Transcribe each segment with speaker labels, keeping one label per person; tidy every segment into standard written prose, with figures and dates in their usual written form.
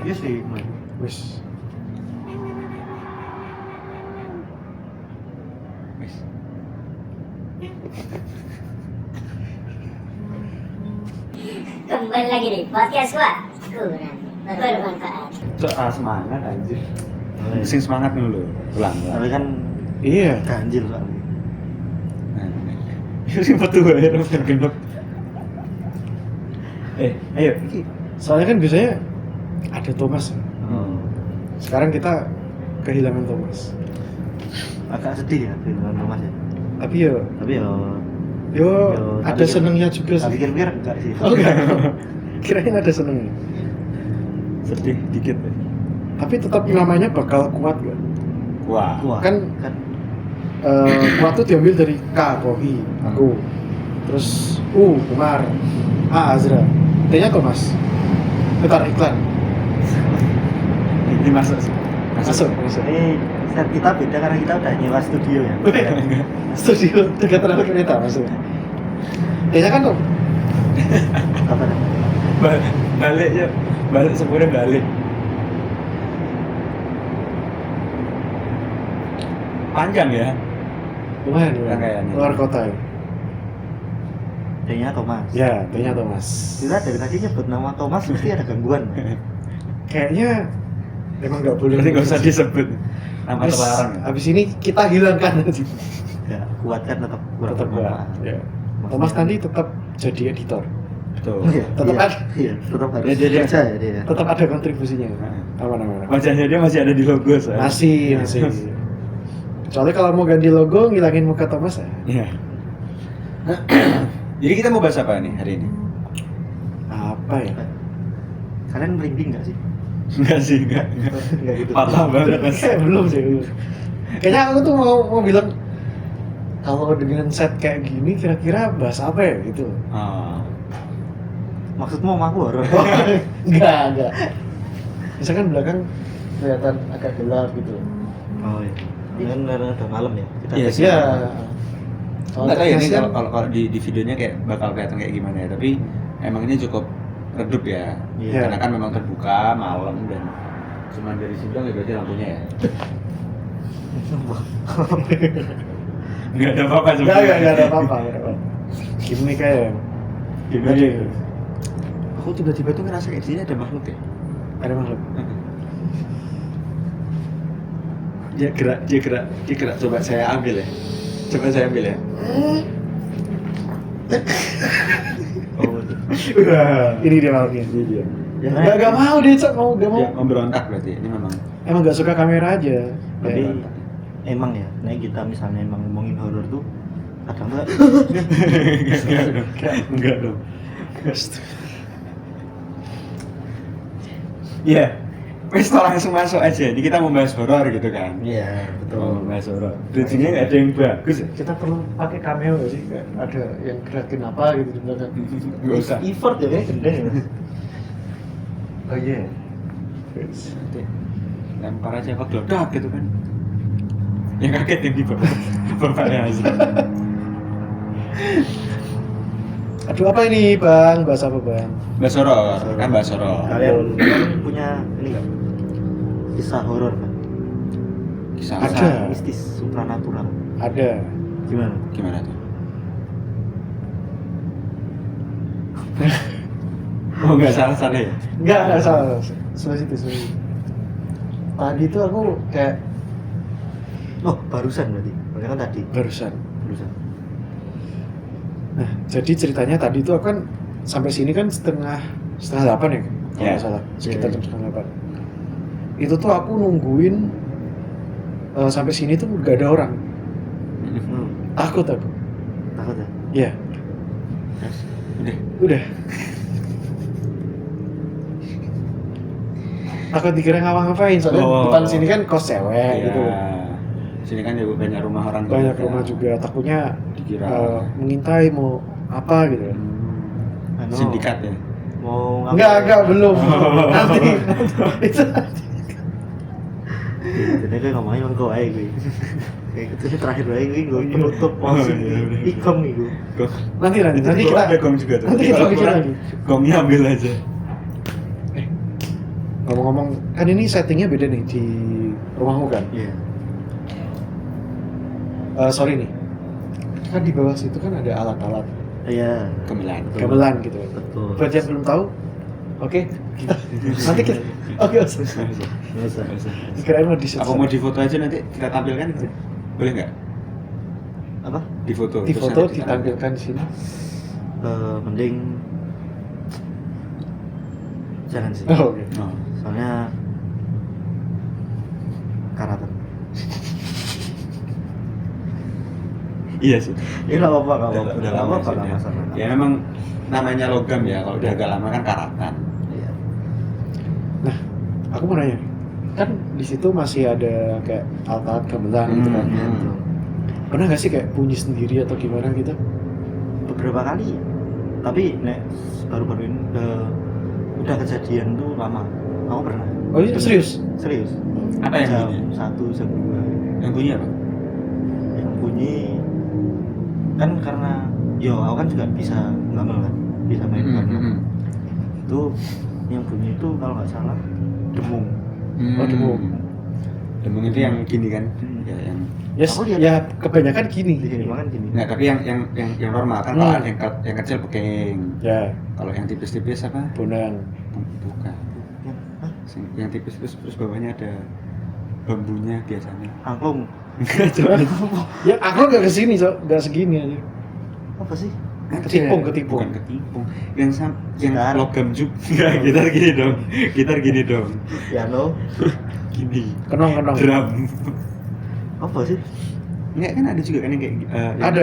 Speaker 1: Iya sih,
Speaker 2: Wis.
Speaker 3: Wis.
Speaker 4: Kembali lagi di podcast gua. Kurang bermanfaat.
Speaker 3: Semangat anjir. Sing semangat dulu. Ulang.
Speaker 1: Tapi kan
Speaker 2: Iya.
Speaker 1: ganjil soalnya.
Speaker 3: Itu sing metu wae rambut genep. Ayo iki.
Speaker 2: Soalnya kan biasanya ada Thomas. Sekarang kita kehilangan Thomas.
Speaker 1: Agak sedih ya dengan Thomas ya.
Speaker 2: Tapi yo
Speaker 1: Tapi ya
Speaker 2: ada
Speaker 1: tapi
Speaker 2: senengnya juga
Speaker 1: tak
Speaker 2: sih.
Speaker 1: pikir-pikir enggak sih.
Speaker 2: Oh enggak. Kirain ada senengnya.
Speaker 3: Sedih dikit ya.
Speaker 2: Tapi tetap namanya bakal kuat gak?
Speaker 3: Wah.
Speaker 1: Wah,
Speaker 2: Kan-
Speaker 1: kan
Speaker 2: Kuat tuh diambil dari K, Kohi, aku. Terus Umar, A, Azra. T-nya Thomas. Bentar, iklan.
Speaker 3: Ini masuk.
Speaker 2: Masuk.
Speaker 1: ini set kita beda karena kita udah nyewa studio ya.
Speaker 2: Studio dekat rel kereta masuk. T-nya kan tuh.
Speaker 1: Apa namanya?
Speaker 3: Balik ya. Balik sepurnya balik. Panjang ya.
Speaker 2: Lumayan,
Speaker 3: Rangkaiannya.
Speaker 2: luar kota ya.
Speaker 1: D-nya Thomas.
Speaker 2: Ya, T-nya Thomas.
Speaker 1: Kita dari tadi nyebut nama Thomas mesti ada gangguan.
Speaker 2: Kayaknya emang nggak boleh.
Speaker 3: Berarti nggak usah disebut nama
Speaker 2: Abis-
Speaker 3: terlarang.
Speaker 2: Abis ini kita hilangkan aja.
Speaker 1: Ya, kuat kan tetap
Speaker 2: Tetap kuat.
Speaker 1: bermanfaat.
Speaker 2: Ya. Thomas nanti tetap jadi editor.
Speaker 3: Betul.
Speaker 1: Iya,
Speaker 2: Tetap
Speaker 1: iya,
Speaker 2: ada.
Speaker 1: Iya, tetap harus
Speaker 3: Ya, dia-
Speaker 1: kerja ya dia.
Speaker 2: Tetap ada kontribusinya.
Speaker 3: Nah.
Speaker 2: Aman.
Speaker 3: Wajahnya dia masih ada di logo soalnya.
Speaker 2: Masih. Soalnya kalau mau ganti logo, ngilangin muka Thomas ya.
Speaker 3: Iya. Jadi kita mau bahas apa nih hari ini?
Speaker 2: Apa ya?
Speaker 1: Kalian merinding nggak sih?
Speaker 3: Enggak sih, enggak.
Speaker 1: Nggak gitu.
Speaker 3: Patah banget mas.
Speaker 2: Belum sih. Belum. Kayaknya aku tuh mau bilang kalau dengan set kayak gini kira-kira bahas apa ya gitu.
Speaker 3: Oh.
Speaker 1: Maksudmu sama aku horor?
Speaker 2: Enggak. Misalkan belakang kelihatan agak gelap gitu.
Speaker 1: Oh iya. Kan karena udah malam ya. Kita
Speaker 3: Iya
Speaker 1: cek.
Speaker 3: sih.
Speaker 2: Ya.
Speaker 3: Nggak tahu ya ini
Speaker 2: Kasihan.
Speaker 3: kalau di videonya kayak bakal kelihatan kayak gimana ya. Tapi emang ini cukup redup ya.
Speaker 1: Iya.
Speaker 3: Karena kan memang terbuka malam dan cuma dari sini doang ya berarti lampunya ya. Enggak ada apa-apa sebenarnya.
Speaker 2: Enggak ada apa-apa. Gimik kayak
Speaker 3: Gimana ya? Aku tiba-tiba tuh ngerasa kayak di sini ada makhluk ya.
Speaker 2: ada makhluk.
Speaker 3: Dia gerak. Coba saya ambil ya.
Speaker 1: Oh,
Speaker 2: Ini dia makhluknya.
Speaker 3: Ini dia.
Speaker 1: ya,
Speaker 2: Enggak mau dia Cok. Mau enggak mau.
Speaker 3: Dia memberontak berarti. Ini memang.
Speaker 2: Emang enggak suka kamera aja.
Speaker 1: Tapi
Speaker 2: Kayak-
Speaker 1: emang ya, nah kita misalnya emang ngomongin horor tuh kadang tuh
Speaker 3: Enggak dong. Iya. Wes langsung masuk aja. Ini kita mau bahas horor gitu kan.
Speaker 1: iya
Speaker 3: Mau
Speaker 1: betul.
Speaker 3: bahas horor. Bridging-nya nggak ada yang bagus ya.
Speaker 2: kita perlu pakai cameo nggak sih? Kayak ada yang gerakin apa gitu di belakang.
Speaker 3: Nggak usah.
Speaker 1: Effort ya kayak gede ya.
Speaker 2: Oh iya.
Speaker 3: Nanti lempar aja ke gelodak gitu kan. Yang kaget yang di bapaknya aja.
Speaker 2: Aduh apa ini Bang? Bahas apa Bang?
Speaker 3: Bahas horor, kan bahas horor.
Speaker 1: Kalian punya ini nggak? Kisah horor kan?
Speaker 3: Kisah
Speaker 2: Ada.
Speaker 3: apa?
Speaker 1: Mistis supranatural.
Speaker 2: Ada.
Speaker 1: Gimana?
Speaker 3: Gimana tuh? Oh nggak salah ya?
Speaker 2: Enggak salah. Sesuai situ. Tadi tuh aku kayak
Speaker 1: Oh, barusan berarti. Berarti kan tadi.
Speaker 2: barusan.
Speaker 1: Barusan.
Speaker 2: Nah, jadi ceritanya tadi tuh aku kan sampai sini kan setengah 8 ya, kalau
Speaker 3: Ya.
Speaker 2: nggak salah, sekitar
Speaker 1: Ya.
Speaker 2: jam setengah 8. Itu tuh aku nungguin sampai sini tuh gak ada orang. Takut aku.
Speaker 1: Takut ya?
Speaker 2: Iya,
Speaker 1: Terus?
Speaker 2: udah. Takut dikira ngapa-ngapain, soalnya
Speaker 3: Oh.
Speaker 2: depan sini kan kos cewek gitu.
Speaker 3: Sini kan juga banyak rumah orang.
Speaker 2: Banyak rumah juga, takutnya
Speaker 3: Dikira
Speaker 2: mengintai mau apa gitu.
Speaker 1: Anu,
Speaker 3: Sindikat ya.
Speaker 1: Mau
Speaker 2: Enggak, belum.
Speaker 3: Oh.
Speaker 2: Nanti. Itu
Speaker 1: Jadi kayak ngomongin orang kau aja gue. Kayak gitu sih terakhir aja gue penutup posisi
Speaker 3: Oh, iya, bener.
Speaker 1: ikom nih gue.
Speaker 2: nanti
Speaker 3: Itu
Speaker 2: kita
Speaker 3: ada gong juga tuh.
Speaker 2: nanti kita
Speaker 3: Kalau
Speaker 2: bikin
Speaker 3: kurang,
Speaker 2: lagi.
Speaker 3: gongnya ambil aja.
Speaker 2: Ngomong-ngomong, kan ini settingnya beda nih di rumahmu kan?
Speaker 1: Iya.
Speaker 2: Sorry nih, kan di bawah situ kan ada alat-alat
Speaker 1: Iya.
Speaker 3: Gamelan.
Speaker 2: gamelan gitu.
Speaker 1: Betul.
Speaker 2: Buat yang belum tahu, oke, nanti kita, oke,
Speaker 1: Biasa.
Speaker 2: kirain mau di
Speaker 3: Apa mau difoto aja nanti kita tampilkan gitu? Boleh nggak?
Speaker 1: Apa?
Speaker 3: Difoto.
Speaker 2: di
Speaker 3: terus
Speaker 2: foto
Speaker 3: nanti kita
Speaker 2: ditampilkan di sini.
Speaker 1: Mending jangan sih.
Speaker 2: Oh, oke.
Speaker 3: Oh.
Speaker 1: Soalnya karatan.
Speaker 3: Iya sih.
Speaker 1: Ya nggak apa-apa, nggak
Speaker 3: Udah,
Speaker 1: apa-apa.
Speaker 3: udah
Speaker 1: Nggak
Speaker 3: lama
Speaker 1: apa-apa,
Speaker 3: sih,
Speaker 1: nggak
Speaker 3: udah.
Speaker 1: masalah.
Speaker 3: Ya memang namanya logam ya, kalau udah agak lama kan karatan.
Speaker 1: Iya.
Speaker 2: Nah, aku mau nanya, kan di situ masih ada kayak alat-alat gamelan gitu kan?
Speaker 1: Iya, betul.
Speaker 2: Pernah nggak sih kayak bunyi sendiri atau gimana gitu?
Speaker 1: Beberapa kali. Tapi nek baru-baru ini udah kejadian tuh lama. Aku pernah.
Speaker 2: Oh iya, serius?
Speaker 1: Serius.
Speaker 3: Apa yang
Speaker 1: jam
Speaker 3: bunyi?
Speaker 1: 1, jam 2.
Speaker 3: Yang bunyi apa?
Speaker 1: Yang bunyi kan karena aku kan juga bisa ngambil kan, bisa main gamelan. Itu yang bunyi itu kalau nggak salah demung.
Speaker 2: Oh, demung.
Speaker 3: Demung itu yang gini kan? Ya, yang
Speaker 2: Yes,
Speaker 1: Aku lihat-
Speaker 2: ya kebanyakan gini.
Speaker 1: Di sini makan gini.
Speaker 3: nggak, tapi yang normal kan, kalau ada yang kecil beking.
Speaker 2: Ya,
Speaker 3: Kalau yang tipis-tipis apa?
Speaker 2: bonang.
Speaker 3: Bukan.
Speaker 1: Hah?
Speaker 3: Yang tipis-tipis terus bawahnya ada bambunya biasanya.
Speaker 1: Angklung.
Speaker 2: Ya, aku nggak kesini, Cok. Nggak segini aja.
Speaker 1: Apa sih?
Speaker 2: Ketipung, ketipung.
Speaker 3: Bukan ketipung. Yang
Speaker 1: Gitar.
Speaker 3: logam juga. Gitar gini dong. Gitar gini dong.
Speaker 1: Piano.
Speaker 3: Gini.
Speaker 2: Kenong.
Speaker 3: Drum.
Speaker 1: Apa sih?
Speaker 3: Enggak, kan ada juga kan yang kayak
Speaker 2: Ada.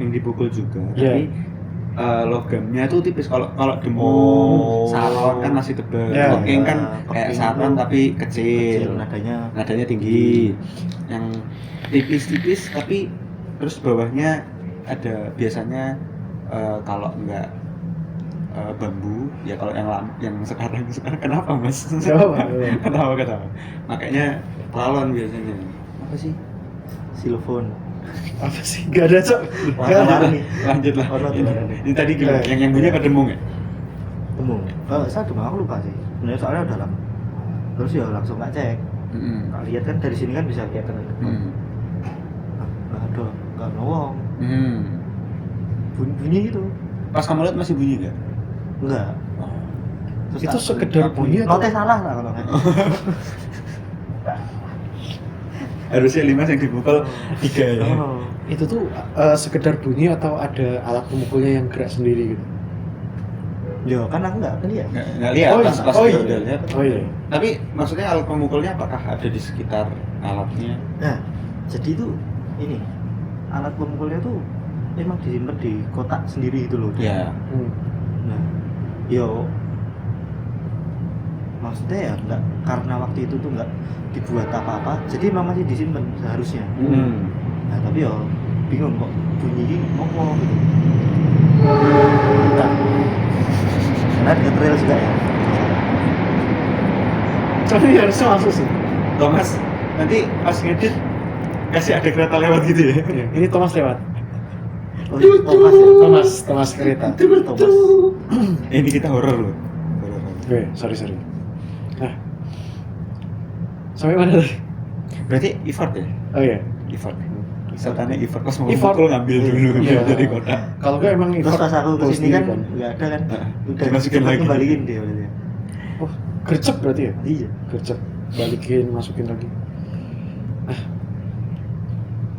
Speaker 3: yang dipukul juga.
Speaker 2: Iya.
Speaker 3: Tapi logamnya tuh tipis. Kalau demung
Speaker 1: Oh.
Speaker 3: salon kan masih tebal.
Speaker 2: Iya.
Speaker 3: Loking kan kayak
Speaker 1: Loking
Speaker 3: salon
Speaker 1: itu
Speaker 3: tapi kecil.
Speaker 1: Nadanya
Speaker 3: Tinggi. Yang tipis-tipis tapi terus bawahnya ada biasanya kalau enggak bambu ya, kalau yang sekarang kenapa mas?
Speaker 2: Nggak apa-apa.
Speaker 3: ketawa makanya plallon biasanya. Apa sih?
Speaker 1: silofon.
Speaker 2: Apa sih? Nggak ada, Cok. Nggak ada.
Speaker 1: Warna-warni.
Speaker 3: Lanjut lah.
Speaker 1: Oh, no,
Speaker 3: Ini tadi gimana? Yang bunyi apa demung ya?
Speaker 1: Demung. Saya demung, aku lupa sih. Sebenarnya soalnya udah lama. Terus ya langsung nggak cek. Nah, lihat kan dari sini kan bisa kelihatan. Nggak ada, nggak nongol. Bunyi gitu.
Speaker 3: Pas kamu lihat masih bunyi nggak?
Speaker 1: Enggak. Terus
Speaker 2: Itu
Speaker 1: tak-
Speaker 2: sekedar
Speaker 1: tak
Speaker 2: bunyi atau-
Speaker 1: Notnya salah lah kalau nggak.
Speaker 3: Harusnya 5 yang dipukul 3 ya.
Speaker 1: Oh.
Speaker 2: Itu tuh sekedar bunyi atau ada alat pemukulnya yang gerak sendiri gitu?
Speaker 1: Yo, kan aku nggak lihat.
Speaker 3: Nggak lihat.
Speaker 2: Oh, iya.
Speaker 3: Pas
Speaker 2: Oh,
Speaker 3: kita
Speaker 2: iya.
Speaker 3: udah lihat.
Speaker 2: Oh iya.
Speaker 3: Tapi maksudnya alat pemukulnya apakah ada di sekitar alatnya?
Speaker 1: Nah, jadi itu ini alat pemukulnya tuh emang disimpan di kotak sendiri itu loh.
Speaker 3: Ya.
Speaker 1: Nah, yo maksudnya ya enggak, karena waktu itu tuh enggak dibuat apa-apa, jadi memang masih disimpan seharusnya. Nah, tapi yo bingung kok bunyi apa gitu. Entah. Karena ada trail juga ya.
Speaker 2: Tapi harusnya masuk sih.
Speaker 3: Thomas, nanti pas ngedit kasih ada kereta lewat gitu ya.
Speaker 2: Iya, ini Thomas lewat.
Speaker 1: Oh, Thomas ya?
Speaker 2: Thomas kereta.
Speaker 1: Thomas.
Speaker 3: Ini kita horor loh.
Speaker 2: Oke, sorry. Nah, sampai mana tadi?
Speaker 3: Berarti effort ya?
Speaker 2: Oh iya.
Speaker 3: Effort. Setannya effort pas mau
Speaker 2: Effort.
Speaker 3: mukul ngambil dulu
Speaker 2: Iya.
Speaker 3: dari kotak.
Speaker 2: Kalau nggak emang
Speaker 1: Terus pas aku
Speaker 2: bawa
Speaker 1: kesini
Speaker 2: sendiri
Speaker 1: kan nggak ada kan, udah
Speaker 3: Dimasukin lagi.
Speaker 1: kembaliin dia berarti.
Speaker 2: Oh, gercep berarti ya?
Speaker 1: Iya.
Speaker 2: Gercep, balikin, masukin lagi.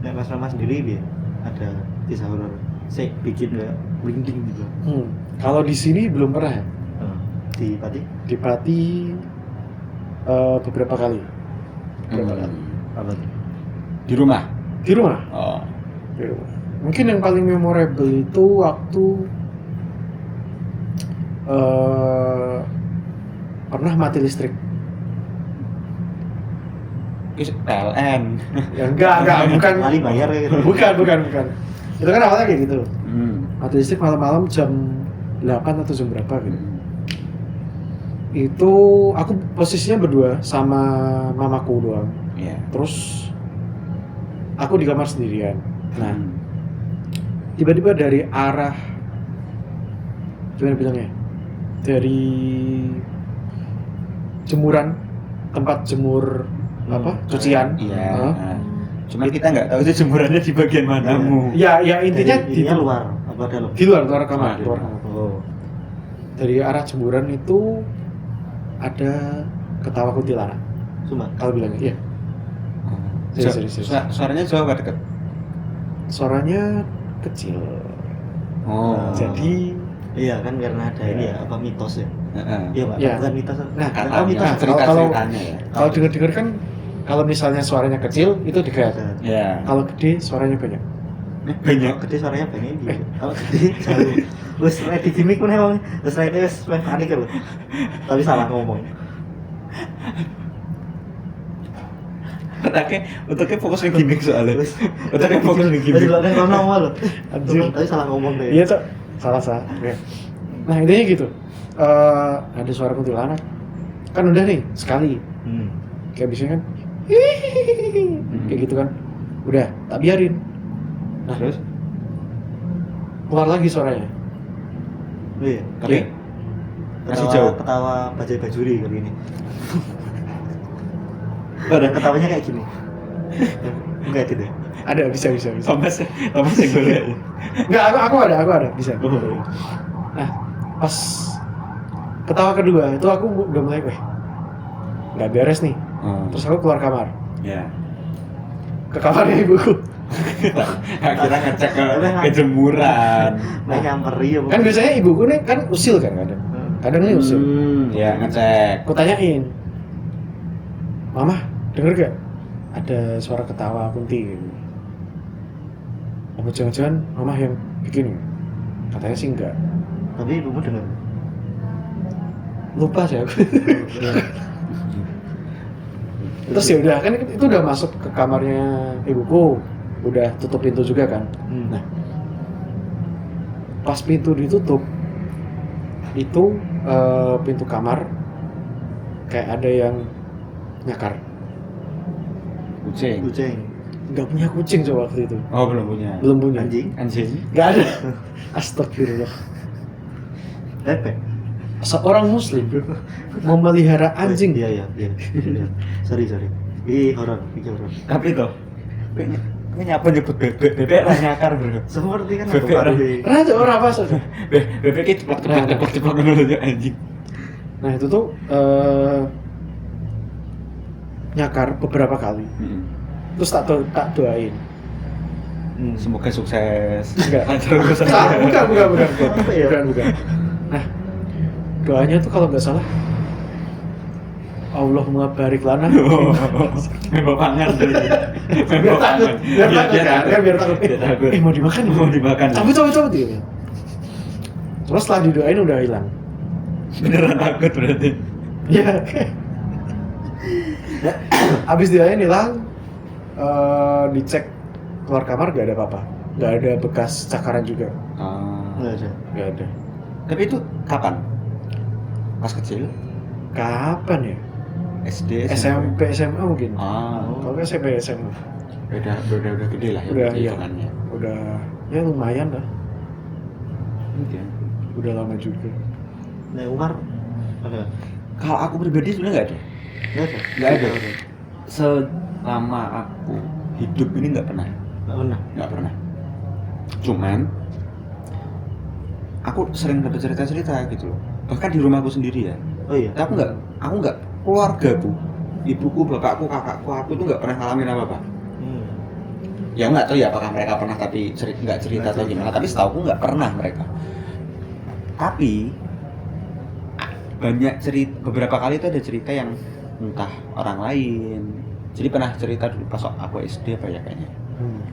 Speaker 1: Nah, Mas Rama sendiri dia ada kisah horor. Saya bikin kayak merinding gitu.
Speaker 2: Kalau di sini belum pernah ya?
Speaker 1: Di Pati.
Speaker 2: Di Pati beberapa kali.
Speaker 1: Apa tuh?
Speaker 3: Di rumah.
Speaker 2: Di rumah.
Speaker 3: Oh.
Speaker 2: Di rumah. Mungkin yang paling memorable itu waktu pernah mati listrik.
Speaker 3: PLN.
Speaker 2: Ya enggak, bukan.
Speaker 1: Kali bayar kayak gitu.
Speaker 2: Bukan. Itu kan awalnya kayak gitu. Mati listrik malam-malam jam 8 atau jam berapa gitu. Itu aku posisinya berdua sama mamaku doang.
Speaker 3: Iya.
Speaker 2: Terus aku di kamar sendirian. Nah, tiba-tiba dari arah, gimana bilangnya? Dari jemuran, tempat jemur cucian.
Speaker 3: Iya.
Speaker 2: Heeh.
Speaker 3: Nah. Cuman kita nggak tahu itu jemurannya di bagian manamu.
Speaker 2: Ya intinya
Speaker 1: Jadi,
Speaker 2: di
Speaker 1: ininya luar apa dalam?
Speaker 2: di luar kamar.
Speaker 3: Di
Speaker 2: Luar
Speaker 3: luar.
Speaker 2: kamar.
Speaker 1: Oh.
Speaker 2: Dari arah jemuran itu ada ketawa kuntilanak.
Speaker 1: Cuma
Speaker 2: Kalau bilangnya, iya. Serius.
Speaker 3: Suaranya jauh apa dekat?
Speaker 2: Suaranya kecil.
Speaker 3: Oh.
Speaker 2: Jadi
Speaker 1: iya kan karena ada ini ya apa mitos ya?
Speaker 3: Heeh.
Speaker 1: Iya Pak,
Speaker 2: Ya.
Speaker 1: bukan mitos.
Speaker 2: Nah,
Speaker 3: Katanya,
Speaker 1: mitos.
Speaker 3: cerita-ceritanya ya.
Speaker 2: kalau dengar kan kalau misalnya suaranya kecil itu dekat.
Speaker 3: Ya.
Speaker 2: Kalau gede suaranya banyak.
Speaker 3: Banyak.
Speaker 1: Kalau gede suaranya banyak di. Kalau gede jauh. Wes ready gimmick pun emang. Wes ready wes panik lho. Tapi salah ngomong.
Speaker 3: Otaknya fokus ke gimmick soalnya. Otaknya fokus ke
Speaker 1: Wes
Speaker 3: gimmick.
Speaker 1: lo kan ngomong lho.
Speaker 2: Anjir.
Speaker 1: Tapi salah ngomong deh.
Speaker 2: Iya tuh, salah. Oke. Nah intinya gitu. Ada suara kuntilanak. Kan udah nih sekali. Kayak biasanya kan. Kayak gitu kan. Udah, tak biarin. Nah,
Speaker 3: Terus?
Speaker 2: keluar lagi suaranya.
Speaker 1: Iya.
Speaker 3: Tapi masih jauh.
Speaker 1: Ketawa bajai bajuri kayak gini.
Speaker 3: Ada
Speaker 1: Ketawanya kayak gini. Enggak gitu.
Speaker 2: Ada bisa.
Speaker 3: Thomas yang gue lihat.
Speaker 2: Enggak, aku ada, bisa. Nah, pas ketawa kedua itu aku udah mulai, nggak beres nih. Terus aku keluar kamar,
Speaker 3: Ya.
Speaker 2: ke kamarnya ibuku.
Speaker 3: Akhirnya ngecek ke jemuran.
Speaker 1: Nah nyamperi ya.
Speaker 2: Kan biasanya ibuku nih kan usil kan kadang nih usil.
Speaker 3: Ya ngecek.
Speaker 2: Aku tanyain, Mama, denger gak? Ada suara ketawa kunti. Apa jangan-jangan Mama yang bikin? Katanya sih enggak.
Speaker 1: Tapi ibumu dengar.
Speaker 2: Lupa sih aku. Terus ya udah kan itu udah masuk ke kamarnya ibuku, udah tutup pintu juga kan. Nah, pas pintu ditutup itu pintu kamar kayak ada yang nyakar.
Speaker 3: Kucing.
Speaker 2: Nggak punya kucing coba waktu itu.
Speaker 3: Oh belum punya.
Speaker 2: Belum punya.
Speaker 3: Anjing.
Speaker 2: Nggak ada. Astagfirullah.
Speaker 1: Bebek.
Speaker 2: Seorang muslim memelihara anjing.
Speaker 1: Iya. Sorry. Ini horor.
Speaker 3: Tapi toh, nyapa nyebut bebek lah nyakar bro.
Speaker 1: Seperti kan
Speaker 3: Bebek
Speaker 1: aku
Speaker 3: lah.
Speaker 1: paham.
Speaker 2: Raja orang apa sih?
Speaker 3: Bebek itu ceplok menurutnya anjing.
Speaker 2: Nah itu tuh nyakar beberapa kali. Terus tak doain.
Speaker 3: Semoga sukses.
Speaker 2: Enggak.
Speaker 3: Lancar urusan.
Speaker 2: Bukan.
Speaker 1: Apa ya?
Speaker 2: Bukan. Nah, doanya tuh kalau nggak salah Allahumma barik lana.
Speaker 3: Membawa pangan.
Speaker 2: Biar takut, biar takut.
Speaker 3: Biar takut.
Speaker 2: Mau dimakan?
Speaker 3: Mau dimakan.
Speaker 2: Cabut gitu. Terus setelah didoain udah hilang.
Speaker 3: Beneran takut berarti.
Speaker 2: Iya. Abis didoain hilang, dicek keluar kamar gak ada apa-apa. Gak ada bekas cakaran juga.
Speaker 1: Enggak ada.
Speaker 2: Gak ada.
Speaker 3: Tapi itu kapan? Pas kecil?
Speaker 2: Kapan ya?
Speaker 3: SD,
Speaker 2: SMP, SMA mungkin. Kalau nggak SMP, SMA.
Speaker 3: Udah gede lah ya.
Speaker 2: Udah,
Speaker 3: berarti
Speaker 2: iya.
Speaker 3: hitungannya.
Speaker 2: Udah, ya lumayan lah.
Speaker 3: Iya.
Speaker 2: Udah lama juga.
Speaker 1: Nah, Umar ada.
Speaker 3: Kalau aku pribadi sebenarnya nggak ada. Nggak ada. Selama aku hidup ini nggak pernah. Nggak pernah. Cuman aku sering dapat cerita-cerita gitu loh. Bahkan di rumahku sendiri ya.
Speaker 1: Oh iya.
Speaker 3: Tapi aku nggak keluargaku, ibuku, bapakku, kakakku, aku tuh nggak pernah ngalamin apa-apa. Ya nggak tahu ya apakah mereka pernah tapi nggak cerita atau gimana. Tapi setahu aku nggak pernah mereka. Tapi banyak cerita, beberapa kali itu ada cerita yang entah orang lain. Jadi pernah cerita dulu pas aku SD apa ya kayaknya.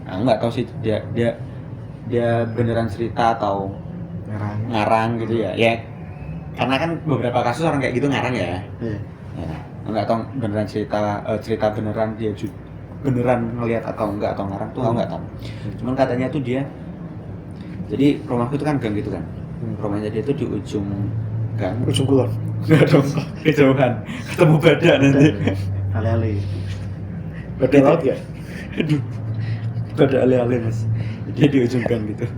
Speaker 3: Aku nggak tahu sih dia beneran cerita atau ngarang gitu ya. Ya karena kan beberapa kasus orang kayak gitu ngarang ya.
Speaker 1: Iya.
Speaker 3: Ya, nggak tahu beneran cerita beneran dia beneran ngelihat atau enggak atau ngarang tuh aku nggak tahu. Cuman katanya tuh dia, jadi rumahku itu kan gang gitu kan. Rumahnya dia tuh di ujung gang.
Speaker 2: Ujung kulon.
Speaker 3: Nggak dong, kejauhan. Ketemu badak nanti.
Speaker 1: Ale-ale.
Speaker 2: Badai laut ya?
Speaker 3: Aduh, badak ale-ale mas. Dia di ujung gang gitu.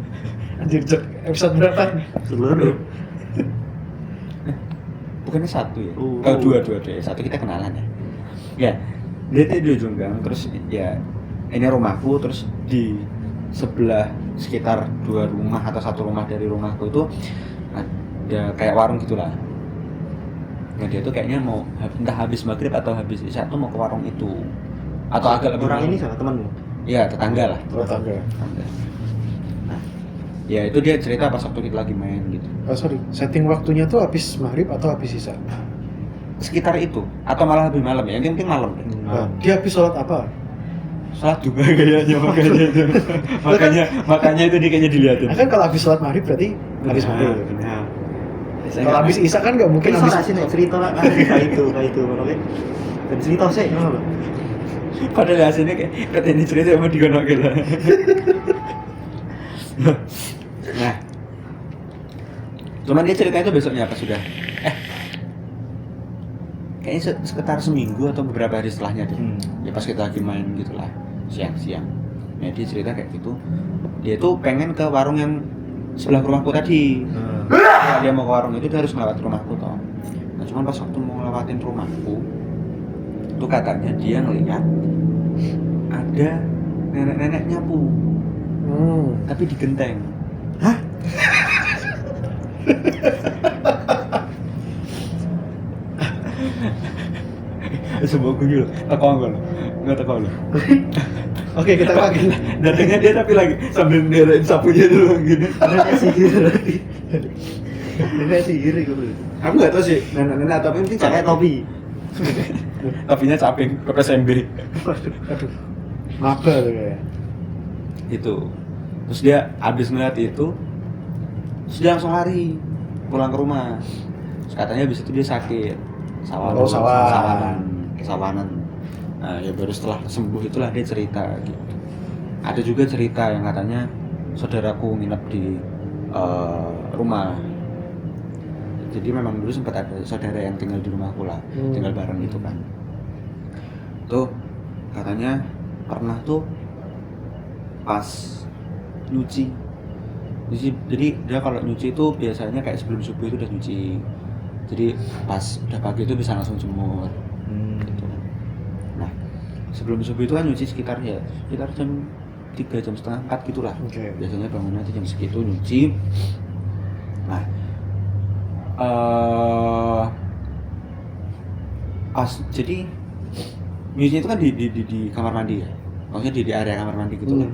Speaker 2: Anjir, episode berapa?
Speaker 1: Seluruh.
Speaker 3: bukannya satu ya?
Speaker 1: Oh.
Speaker 3: Dua deh. Satu kita kenalan ya. Ya, dia tuh di ujung gang, terus ya ini rumahku, terus di sebelah sekitar 2 rumah atau 1 rumah dari rumahku itu ada kayak warung gitulah. Nah dia tuh kayaknya mau entah habis maghrib atau habis isya tuh mau ke warung itu atau agak lebih
Speaker 1: Orang
Speaker 3: malam.
Speaker 1: ini sama temanmu?
Speaker 3: Iya, tetangga lah.
Speaker 2: Tetangga.
Speaker 3: Tetangga. Nah, ya itu dia cerita pas waktu kita lagi main gitu.
Speaker 2: Oh sorry, setting waktunya tuh habis maghrib atau habis isya?
Speaker 3: Sekitar itu atau malah lebih malam ya, mungkin malam deh.
Speaker 2: Nah, dia habis sholat apa?
Speaker 3: Salat juga kayaknya makanya itu dia kayaknya dilihatin.
Speaker 2: Nah, kan kalau habis sholat maghrib berarti habis maghrib.
Speaker 3: Benar.
Speaker 2: Kalau habis isya kan nggak mungkin
Speaker 1: Mungkin
Speaker 2: habis.
Speaker 1: habis nek cerita lah kayak itu oke. Dan cerita sih ngono lho.
Speaker 3: Padahal hasilnya kayak katanya cerita sama digonok gitu. Nah, cuman dia cerita itu besoknya apa sudah? Kayaknya sekitar seminggu atau beberapa hari setelahnya deh. Ya pas kita lagi main gitulah, siang-siang. Ya dia cerita kayak gitu. Dia tuh pengen ke warung yang sebelah rumahku tadi. Kalau dia mau ke warung itu dia harus melewati rumahku toh. Nah cuman pas waktu mau ngelewatin rumahku, itu katanya dia ngeliat ada nenek-nenek nyapu, tapi di genteng. Hah? Sebuah gue dulu, teko nggak teko lo.
Speaker 2: Oke, kita lagi.
Speaker 3: Datangnya dia tapi lagi sambil nerain sapunya dulu gini.
Speaker 1: Nenek sihir lagi. Nenek sihir itu.
Speaker 3: Aku nggak tahu sih nenek-nenek atau apa mungkin
Speaker 1: Pakai topi.
Speaker 3: Topinya caping, pepes SMB.
Speaker 2: Aduh, maba tuh kayak.
Speaker 3: Itu. Terus dia habis ngeliat itu, terus dia langsung lari pulang ke rumah. Terus katanya habis itu dia sakit. Sawanan. Nah, ya baru setelah sembuh itulah dia cerita gitu. Ada juga cerita yang katanya saudaraku nginep di rumah. Jadi memang dulu sempat ada saudara yang tinggal di rumahku lah, tinggal bareng gitu kan. Tuh katanya pernah tuh pas nyuci. Jadi dia kalau nyuci itu biasanya kayak sebelum subuh itu udah nyuci. Jadi pas udah pagi itu bisa langsung jemur. Gitu. Nah sebelum subuh itu kan nyuci sekitar jam 3, jam setengah 4 gitulah. Biasanya bangunnya itu jam segitu nyuci. Nah pas jadi nyuci itu kan di kamar mandi ya, maksudnya di area kamar mandi gitu lah.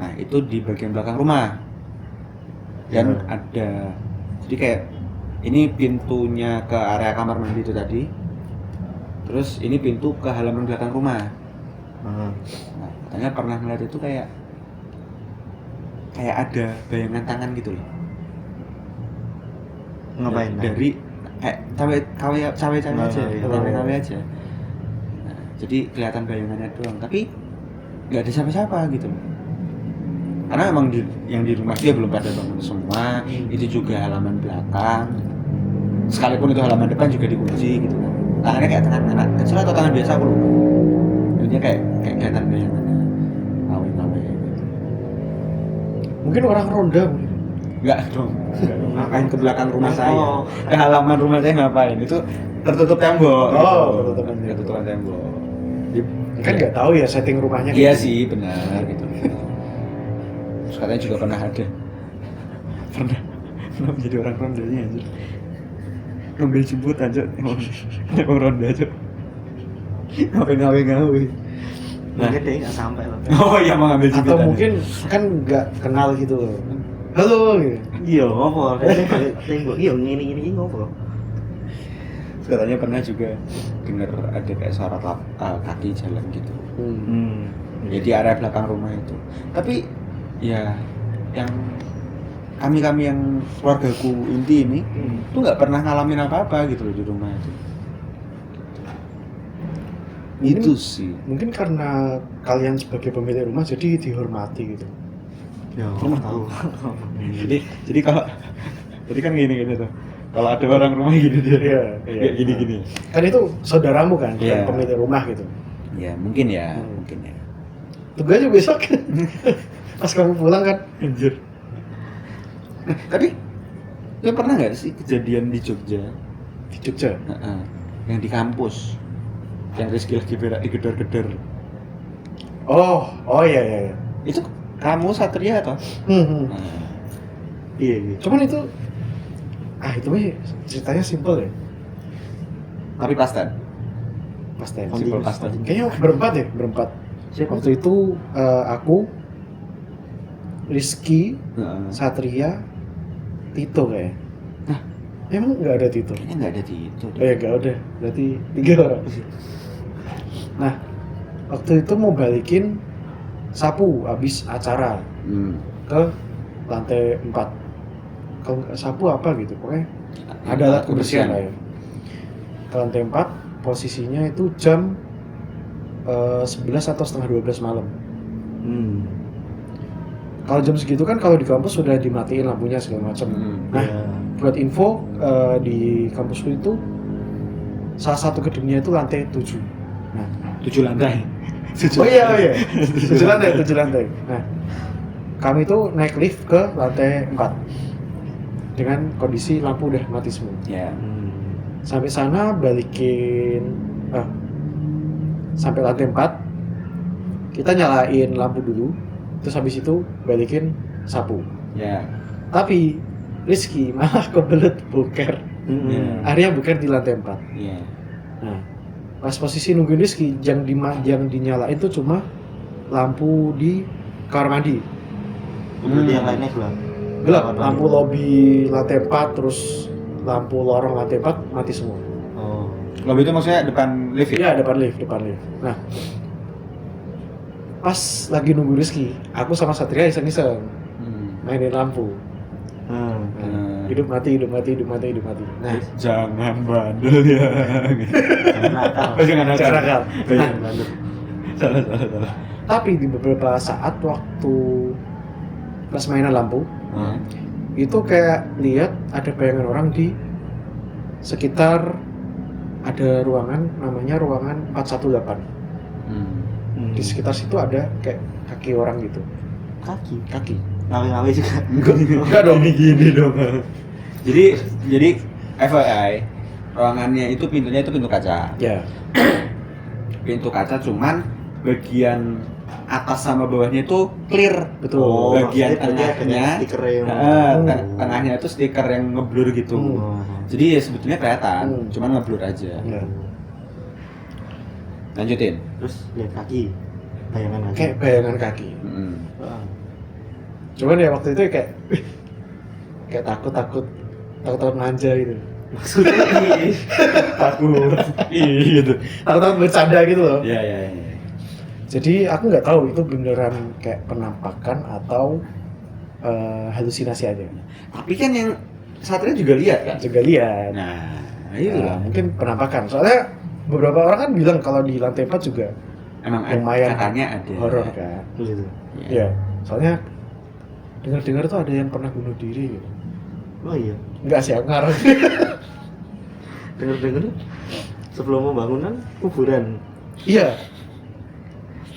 Speaker 3: Nah itu di bagian belakang rumah dan ada jadi kayak ini pintunya ke area kamar mandi itu tadi, terus ini pintu ke halaman belakang rumah. Nah katanya pernah ngeliat itu kayak ada bayangan tangan gitu loh.
Speaker 1: Ngapain?
Speaker 3: Dari cawe aja. Nah, jadi kelihatan bayangannya doang, tapi nggak ada siapa-siapa gitu loh. Karena memang yang di rumah dia belum pada bangun semua. Itu juga halaman belakang. Sekalipun itu halaman depan juga dikunci gitu kan. Tangannya kayak tangan anak kecil atau tangan biasa aku lupa. Jadinya kayak kelihatan bayangannya. Cawe gitu.
Speaker 2: Mungkin orang ronda mungkin.
Speaker 3: Enggak dong. Ngapain ke belakang rumah saya? Ke halaman rumah saya ngapain? Itu tertutup tembok. Tertutupan tembok.
Speaker 2: Kan nggak tahu ya setting rumahnya.
Speaker 3: Iya sih, benar gitu. Terus katanya juga pernah menjadi orang rondanya aja. Ngambil jemputan aja. Emang ronda aja. Ngawe.
Speaker 1: Mungkin dia nggak sampai loh.
Speaker 3: Oh iya, mau ngambil jemputan.
Speaker 2: Atau mungkin kan nggak kenal gitu loh. Halo gitu.
Speaker 1: Iya, ngopo? Tembok iya ngene ngopo?
Speaker 3: Katanya pernah juga dengar ada kayak suara kaki jalan gitu. Jadi area belakang rumah itu. Tapi ya yang kami yang keluargaku inti ini tuh nggak pernah ngalamin apa-apa gitu loh di rumah itu. Itu sih.
Speaker 2: Mungkin karena kalian sebagai pemilik rumah jadi dihormati gitu.
Speaker 1: Ya,
Speaker 3: Rumah
Speaker 1: tahu.
Speaker 3: jadi kalau jadi kan gini tuh. Kalau ada orang rumah gini dia.
Speaker 2: Iya.
Speaker 3: Kayak gini.
Speaker 2: Kan itu saudaramu kan,
Speaker 3: Iya.
Speaker 2: pemilik rumah gitu.
Speaker 3: Ya mungkin ya.
Speaker 2: Tunggu aja besok. Pas kamu pulang kan. Di Jogja.
Speaker 3: Heeh. Yang di kampus. Yang Rizky lagi berak digedor-gedor.
Speaker 2: Oh iya.
Speaker 3: Itu kamu Satria atau?
Speaker 2: Hmm.
Speaker 3: Nah,
Speaker 1: Iya gitu.
Speaker 2: Cuman itu itu mah ceritanya simple ya.
Speaker 3: tapi pasten.
Speaker 2: Pas time.
Speaker 3: Simple
Speaker 1: Continuous.
Speaker 3: pasten.
Speaker 2: Kayaknya berempat.
Speaker 1: Siapa?
Speaker 2: Waktu itu aku, Rizky,
Speaker 3: Heeh.
Speaker 2: Satria, Tito kayak.
Speaker 3: Nah.
Speaker 2: Emang nggak ada Tito?
Speaker 3: Kayaknya nggak ada di itu.
Speaker 2: Oh ya nggak ada, berarti 3 orang. Nah, waktu itu mau balikin sapu habis acara ke lantai 4. Kalau nggak sapu apa gitu, pokoknya ada alat kebersihan lah ya. Ke lantai 4, posisinya itu jam 11 atau setengah 12 malam. Kalau jam segitu kan kalau di kampus sudah dimatiin lampunya segala macam. Nah,
Speaker 1: Ya.
Speaker 2: buat info di kampusku itu salah satu gedungnya itu lantai 7. Nah,
Speaker 3: 7 lantai.
Speaker 2: oh iya. 7 lantai. Nah, kami itu naik lift ke lantai 4 dengan kondisi lampu udah mati semua.
Speaker 3: Ya.
Speaker 2: Sampai sana balikin sampai lantai 4 kita nyalain lampu dulu, terus habis itu balikin sapu.
Speaker 3: Ya.
Speaker 2: Tapi Rizky malah kebelet boker. Akhirnya boker di lantai 4.
Speaker 3: Ya.
Speaker 2: Nah, pas posisi nungguin Rizky, yang dinyalain itu cuma lampu di kamar mandi.
Speaker 1: Berarti yang lainnya
Speaker 2: Gelap, lampu lobi lantai 4, terus lampu lorong lantai 4 mati semua.
Speaker 1: Oh.
Speaker 3: Lobby itu maksudnya depan lift ya?
Speaker 2: Iya, depan lift. Nah, pas lagi nunggu Rizky, aku sama Satria iseng-iseng mainin lampu. Nah, hidup mati. Nah,
Speaker 3: Jangan bandel ya.
Speaker 1: Jangan nakal.
Speaker 2: cara nakal.
Speaker 1: Jangan bandel.
Speaker 3: Salah.
Speaker 2: Tapi di beberapa saat waktu pas mainan lampu, itu kayak lihat ada bayangan orang di sekitar ada ruangan namanya ruangan 418. Di sekitar situ ada kayak kaki orang gitu.
Speaker 1: Kaki. Ngawe-ngawe juga.
Speaker 2: Enggak dong.
Speaker 3: Gini dong. Jadi FYI, ruangannya itu pintunya itu pintu kaca.
Speaker 2: Ya.
Speaker 3: Pintu kaca cuman bagian atas sama bawahnya itu clear.
Speaker 2: Betul.
Speaker 1: Oh,
Speaker 3: bagian
Speaker 1: maksudnya
Speaker 3: tengahnya
Speaker 1: stiker yang
Speaker 3: tengahnya itu stiker yang ngeblur gitu. Jadi ya sebetulnya kelihatan, cuman ngeblur aja.
Speaker 2: Ya.
Speaker 3: Lanjutin.
Speaker 1: Terus lihat kaki. Bayangan kaki.
Speaker 2: Kayak bayangan kaki.
Speaker 1: Heeh.
Speaker 2: Cuman ya waktu itu kayak takut manja gitu.
Speaker 1: Maksudnya
Speaker 2: Takut.
Speaker 3: Gitu.
Speaker 2: Takut bercanda gitu loh.
Speaker 3: Iya.
Speaker 2: Jadi aku nggak tahu itu beneran kayak penampakan atau halusinasi aja.
Speaker 3: Tapi kan yang Satria juga lihat kan?
Speaker 2: Juga lihat.
Speaker 3: Nah,
Speaker 2: Nah, mungkin penampakan. Soalnya beberapa orang kan bilang kalau di lantai 4 juga
Speaker 3: emang
Speaker 2: lumayan
Speaker 3: katanya ada
Speaker 2: horor kan.
Speaker 1: gitu.
Speaker 2: Iya. Soalnya dengar-dengar tuh ada yang pernah bunuh diri gitu.
Speaker 1: Oh iya.
Speaker 2: Enggak sih, aku ngarang.
Speaker 1: Dengar-dengar sebelum pembangunan kuburan,
Speaker 2: Iya.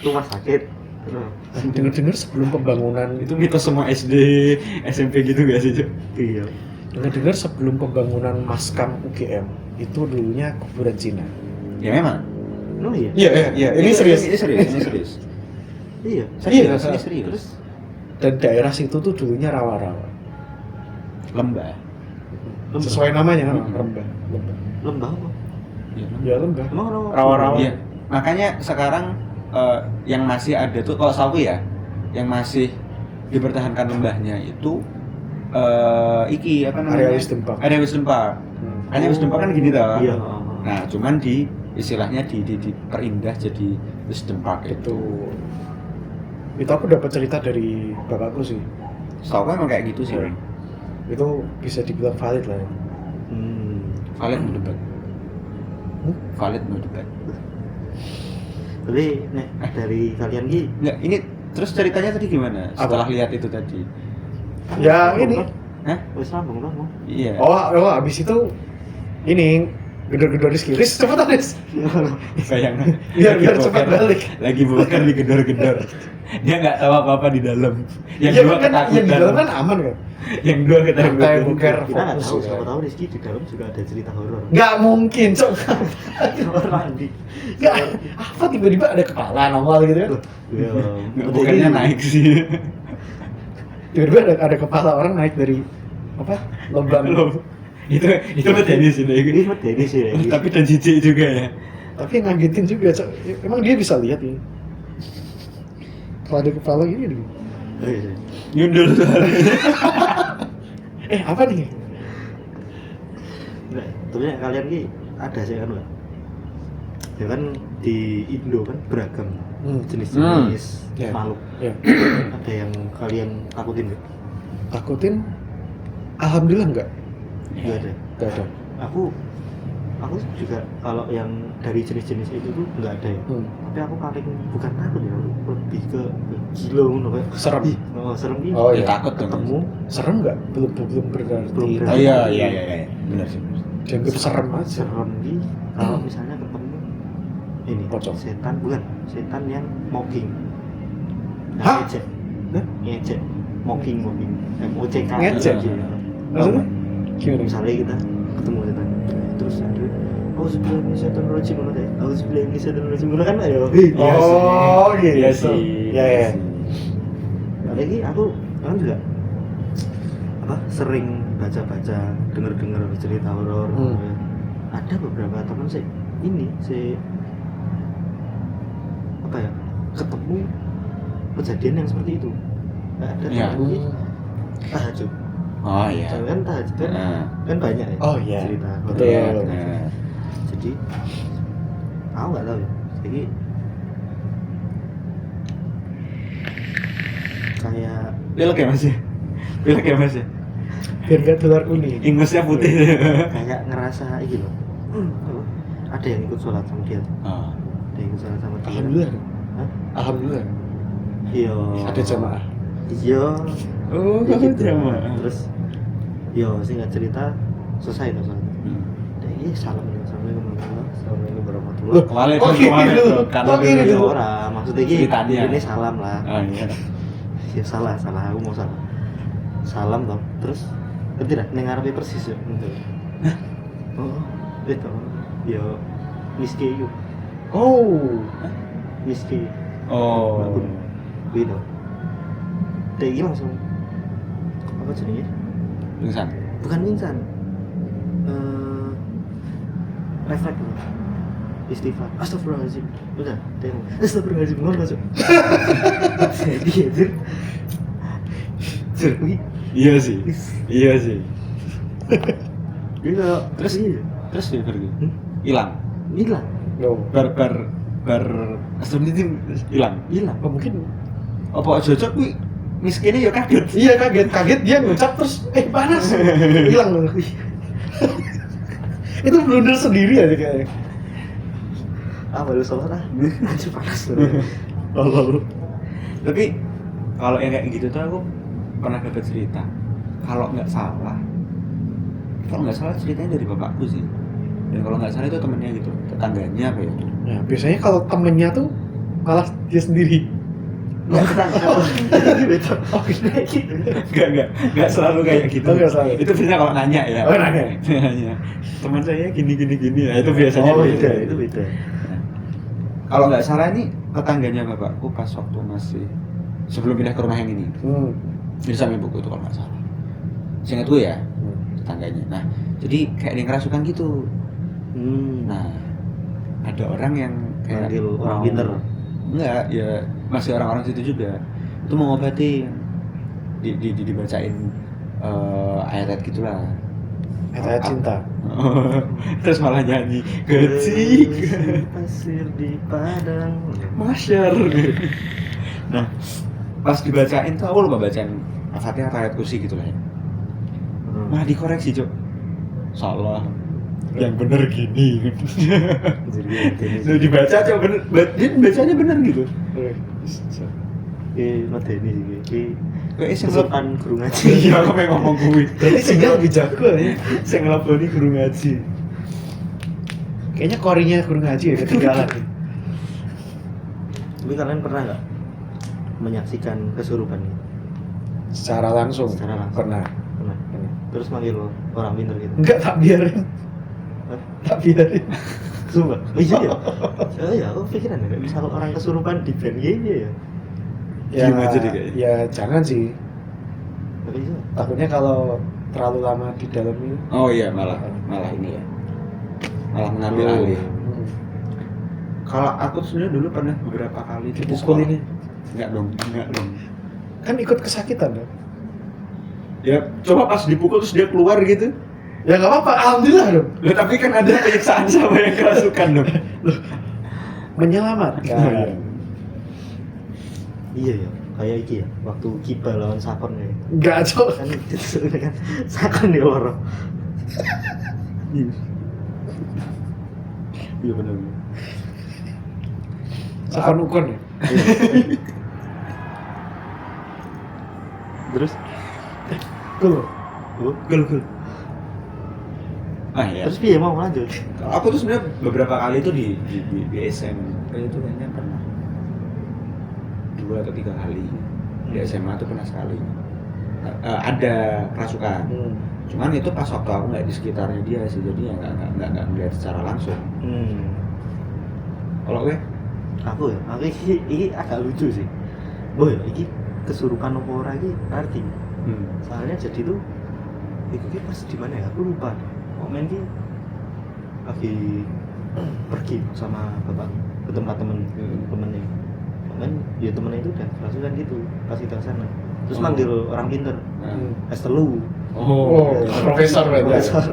Speaker 1: rumah sakit.
Speaker 2: Dengar-dengar sebelum pembangunan
Speaker 3: itu mitos semua SD, SMP gitu gak sih, Cuk?
Speaker 1: Iya.
Speaker 2: dengar serius pembangunan Maskam UGM itu dulunya kuburan Cina.
Speaker 3: Ya memang.
Speaker 1: Oh iya.
Speaker 2: Iya. Ini serius.
Speaker 3: Ini serius.
Speaker 1: Iya.
Speaker 3: Serius.
Speaker 1: Terus
Speaker 2: Dan daerah situ tuh dulunya rawa-rawa.
Speaker 3: Lembah.
Speaker 2: Sesuai namanya, lembah.
Speaker 1: lembah apa?
Speaker 2: Ya lembah.
Speaker 1: Emang
Speaker 2: Rawa-rawa.
Speaker 3: Iya. Makanya sekarang yang masih ada tuh kalau saku ya, yang masih dipertahankan lembahnya itu iki apa namanya?
Speaker 2: Area Wisdom Park.
Speaker 3: Area Wisdom Park. Area Wisdom Park kan gini toh.
Speaker 1: Iya.
Speaker 3: Nah, cuman istilahnya diperindah jadi Wisdom Park itu.
Speaker 2: Itu aku dapat cerita dari bapakku sih.
Speaker 3: Setahu aku emang kayak gitu sih.
Speaker 2: Iya. Itu bisa dibilang valid lah ya.
Speaker 3: Valid no debat. Valid no debat.
Speaker 1: Tapi nih dari kalian Ki,
Speaker 3: Enggak, ini terus ceritanya tadi gimana? Setelah lihat itu tadi.
Speaker 2: Ya ini.
Speaker 3: Hah?
Speaker 1: wis rambung.
Speaker 3: Iya.
Speaker 2: Oh, habis itu ini gedor-gedor Rizky. Riz, cepetan Riz.
Speaker 3: Bayangin.
Speaker 2: Biar cepat balik.
Speaker 3: Lagi bukan digedor-gedor. Dia nggak tahu apa-apa di dalam. Yang
Speaker 2: Iya
Speaker 3: dua
Speaker 2: kan, yang di dalam
Speaker 3: ketakutan.
Speaker 2: kan aman kan?
Speaker 3: Yang dua ketakutan.
Speaker 2: Kayak buker
Speaker 1: Kita nggak
Speaker 2: fokus
Speaker 1: tahu,
Speaker 2: gitu.
Speaker 1: siapa tahu Rizky di dalam juga ada cerita horor.
Speaker 2: Nggak mungkin, Cok.
Speaker 1: Kamar mandi.
Speaker 2: Nggak, apa tiba-tiba ada kepala nongol gitu kan?
Speaker 1: Iya.
Speaker 3: Nggak, bukannya naik sih.
Speaker 2: Tiba-tiba ada kepala orang naik dari apa? Lubang.
Speaker 3: Belum. Itu medeni sih
Speaker 1: Ini Denny sih ya.
Speaker 3: Tapi dan jijik juga ya.
Speaker 2: Tapi yang ngagetin juga, Cok. Emang dia bisa lihat ini. Kalau ada kepala gini nih.
Speaker 1: Oh, iya.
Speaker 3: Nyundul sekali.
Speaker 2: Apa nih?
Speaker 1: Nah, tapi kalian ki ada sih kan, Pak? Ya kan di Indo kan beragam jenis-jenis
Speaker 2: Ya.
Speaker 1: makhluk.
Speaker 2: Ya.
Speaker 1: Ada yang kalian takutin nggak?
Speaker 2: Takutin? Alhamdulillah enggak.
Speaker 1: Nggak ada.
Speaker 2: Enggak ada.
Speaker 1: Aku juga kalau yang dari jenis-jenis itu tuh nggak ada ya. Tapi aku paling bukan takut ya, lebih ke gila ngono kayak.
Speaker 2: Serem.
Speaker 1: Ih, oh, serem ki.
Speaker 2: Oh,
Speaker 3: Ya
Speaker 2: iya.
Speaker 3: takut dong.
Speaker 1: Ketemu
Speaker 2: Serem enggak? Belum berarti.
Speaker 1: Belum
Speaker 3: Oh iya. Benar sih.
Speaker 2: Dianggap serem aja.
Speaker 1: serem ki kalau misalnya ketemu ini
Speaker 2: Pocong.
Speaker 1: setan, bukan setan yang mocking.
Speaker 2: Hah?
Speaker 1: Ngejek.
Speaker 2: Hah?
Speaker 1: Ngejek. Mocking. MOCK.
Speaker 2: Ngejek? Maksudnya? Gimana?
Speaker 1: Misalnya kita ketemu setan terus ada sebelum ini setan rojim mana deh sebelum ini setan rojim mana kan ayo
Speaker 2: Oh, gitu.
Speaker 3: Iya sih.
Speaker 2: Ya.
Speaker 1: lagi aku kan juga apa sering baca dengar cerita horor. Ada beberapa teman sih apa ya ketemu kejadian yang seperti itu. Ada
Speaker 3: Ya.
Speaker 1: teman ini tahajud.
Speaker 3: Oh iya.
Speaker 1: Kan tahajud kan,
Speaker 3: Nah.
Speaker 1: kan banyak ya
Speaker 2: Oh, iya.
Speaker 1: cerita
Speaker 2: Betul.
Speaker 1: horor.
Speaker 3: Nah.
Speaker 1: Jadi aku nggak tahu ya. Jadi kayak
Speaker 3: Pilek ya Mas ya? Pilek ya Mas ya?
Speaker 2: Biar gak tular kuning.
Speaker 3: Ingusnya putih.
Speaker 1: kayak ngerasa ini loh. Apa? Ada yang ikut sholat sama dia.
Speaker 3: Oh.
Speaker 1: Ada yang ikut sholat sama dia.
Speaker 2: Alhamdulillah.
Speaker 1: Hah?
Speaker 2: Alhamdulillah.
Speaker 1: Iya.
Speaker 2: Ada jamaah.
Speaker 1: Iya.
Speaker 3: Oh,
Speaker 1: Ya gitu.
Speaker 3: jamaah.
Speaker 1: Terus singkat cerita selesai tuh sholat. Salam ya, assalamualaikum warahmatullahi wabarakatuh.
Speaker 3: Waalaikumsalam. Karena
Speaker 2: Kok gini
Speaker 3: dulu
Speaker 2: tuh?
Speaker 1: Orang maksudnya
Speaker 3: Ceritanya.
Speaker 1: ini salam lah.
Speaker 3: Oh iya.
Speaker 1: Ya salah aku mau salam toh terus tidak nengarepe persis ya gitu. Oh itu yo miski yuk
Speaker 2: Oh.
Speaker 1: miski
Speaker 3: Oh.
Speaker 1: gitu dia langsung apa jadinya
Speaker 3: Pingsan.
Speaker 1: bukan pingsan refleks istighfar astagfirullahaladzim udah tengok astagfirullahaladzim ngomong masuk jadi jadi
Speaker 3: Iya sih. Iya sih.
Speaker 1: iya
Speaker 3: Terus terus dia pergi. Hilang.
Speaker 1: hilang
Speaker 2: No.
Speaker 3: Bar aslinya hilang.
Speaker 2: Oh, mungkin.
Speaker 3: Apa cocok kuwi miskinnya ya kaget.
Speaker 2: Iya, kaget dia ngucap terus panas. Hilang. Itu blunder sendiri aja kayaknya.
Speaker 1: baru sholat anjir panas
Speaker 2: Lalu.
Speaker 3: Tapi kalau yang kayak gitu tuh aku pernah dapat cerita. Kalau nggak salah ceritanya dari bapakku sih. Dan kalau nggak salah itu temennya gitu, tetangganya apa ya?
Speaker 2: Nah, biasanya kalau temennya tuh malah dia sendiri.
Speaker 3: Nggak selalu kayak gitu.
Speaker 2: Oh, nggak selalu.
Speaker 3: Itu biasanya kalau nanya ya.
Speaker 2: Oh, nanya.
Speaker 3: Nanya. Teman saya gini ya. Itu biasanya
Speaker 1: oh
Speaker 3: gitu.
Speaker 1: beda itu beda
Speaker 3: Kalau nggak salah ini tetangganya bapakku pas waktu masih sebelum pindah ke rumah yang ini. Di samping buku itu kalau nggak salah. Seingat gue ya, tetangganya. Nah, jadi kayak dia ngerasukan gitu. Nah, ada orang yang kayak
Speaker 1: Manggil orang pinter.
Speaker 3: Enggak, ya masih orang-orang situ juga. Itu mau ngobatin. Dibacain ayat-ayat gitulah.
Speaker 2: Ayat cinta.
Speaker 3: Terus malah nyanyi gecik
Speaker 1: pasir di padang
Speaker 3: masyar. Nah, pas dibacain tuh aku lupa bacain Al-Fatihah atau ayat kursi gitu lah ya. Malah dikoreksi, Cok. Salah. Yang bener gini. Udah dibaca, Cok, bener. Dia bacanya bener gitu.
Speaker 1: mateni sih
Speaker 3: Kayak sing
Speaker 1: kesukaan guru ngaji.
Speaker 3: Iya, aku pengen ngomong kuwi.
Speaker 2: Jadi sehingga lebih jago ya.
Speaker 3: Sing ngelaboni guru ngaji.
Speaker 2: Kayaknya korinya guru ngaji ya ketinggalan.
Speaker 1: Tapi kalian pernah nggak menyaksikan kesurupan gitu?
Speaker 2: Secara langsung.
Speaker 1: Secara langsung.
Speaker 2: Pernah.
Speaker 1: Pernah. Terus manggil orang pinter gitu?
Speaker 2: Enggak, tak biarin.
Speaker 1: Hah?
Speaker 2: Tak biarin.
Speaker 1: Sumpah? Oh iya ya? Oh iya, aku pikiran ya, misal orang kesurupan di band gini ya?
Speaker 2: Ya,
Speaker 3: Diem aja deh kayaknya.
Speaker 2: ya jangan sih.
Speaker 1: Tapi itu
Speaker 2: Takutnya kalau terlalu lama di dalam itu.
Speaker 3: Oh iya, malah ini ya. Malah mengambil alih. Kalau aku sebenarnya dulu pernah beberapa kali di
Speaker 2: Dipukul
Speaker 3: sekolah.
Speaker 2: ini.
Speaker 3: Enggak dong.
Speaker 2: Kan ikut kesakitan dong.
Speaker 3: Ya, coba pas dipukul terus dia keluar gitu.
Speaker 2: Ya nggak apa-apa, alhamdulillah dong.
Speaker 3: Loh, tapi kan ada penyiksaan sama yang kerasukan dong.
Speaker 2: Menyelamatkan.
Speaker 1: iya ya, kayak iki ya, waktu Kiba lawan Sakon ya.
Speaker 2: Enggak, Cok.
Speaker 1: Kan itu kan Sakon di loro.
Speaker 3: Iya benar.
Speaker 2: Sakon ukon ya.
Speaker 1: Terus
Speaker 2: Tuh.
Speaker 1: gul.
Speaker 3: Ah iya.
Speaker 1: Terus piye mau lanjut?
Speaker 3: Aku tuh sebenarnya beberapa kali itu di SMP itu kayaknya pernah 2 atau 3 kali. Di SMA tuh pernah sekali. Ada kerasukan. Cuman itu pas waktu aku nggak di sekitarnya dia sih, jadi ya nggak melihat secara langsung. Kalau gue,
Speaker 1: Aku iki agak lucu sih. Oh ya, iki kesurupan opo ora iki arti. Soalnya jadi tuh itu pas di mana ya? Aku lupa. Momen ki lagi pergi sama bapak ke tempat temennya. Kan ya temennya itu dan kerasukan gitu pas kita sana. Terus manggil orang pinter. S3.
Speaker 2: Oh, profesor berarti.
Speaker 1: Profesor.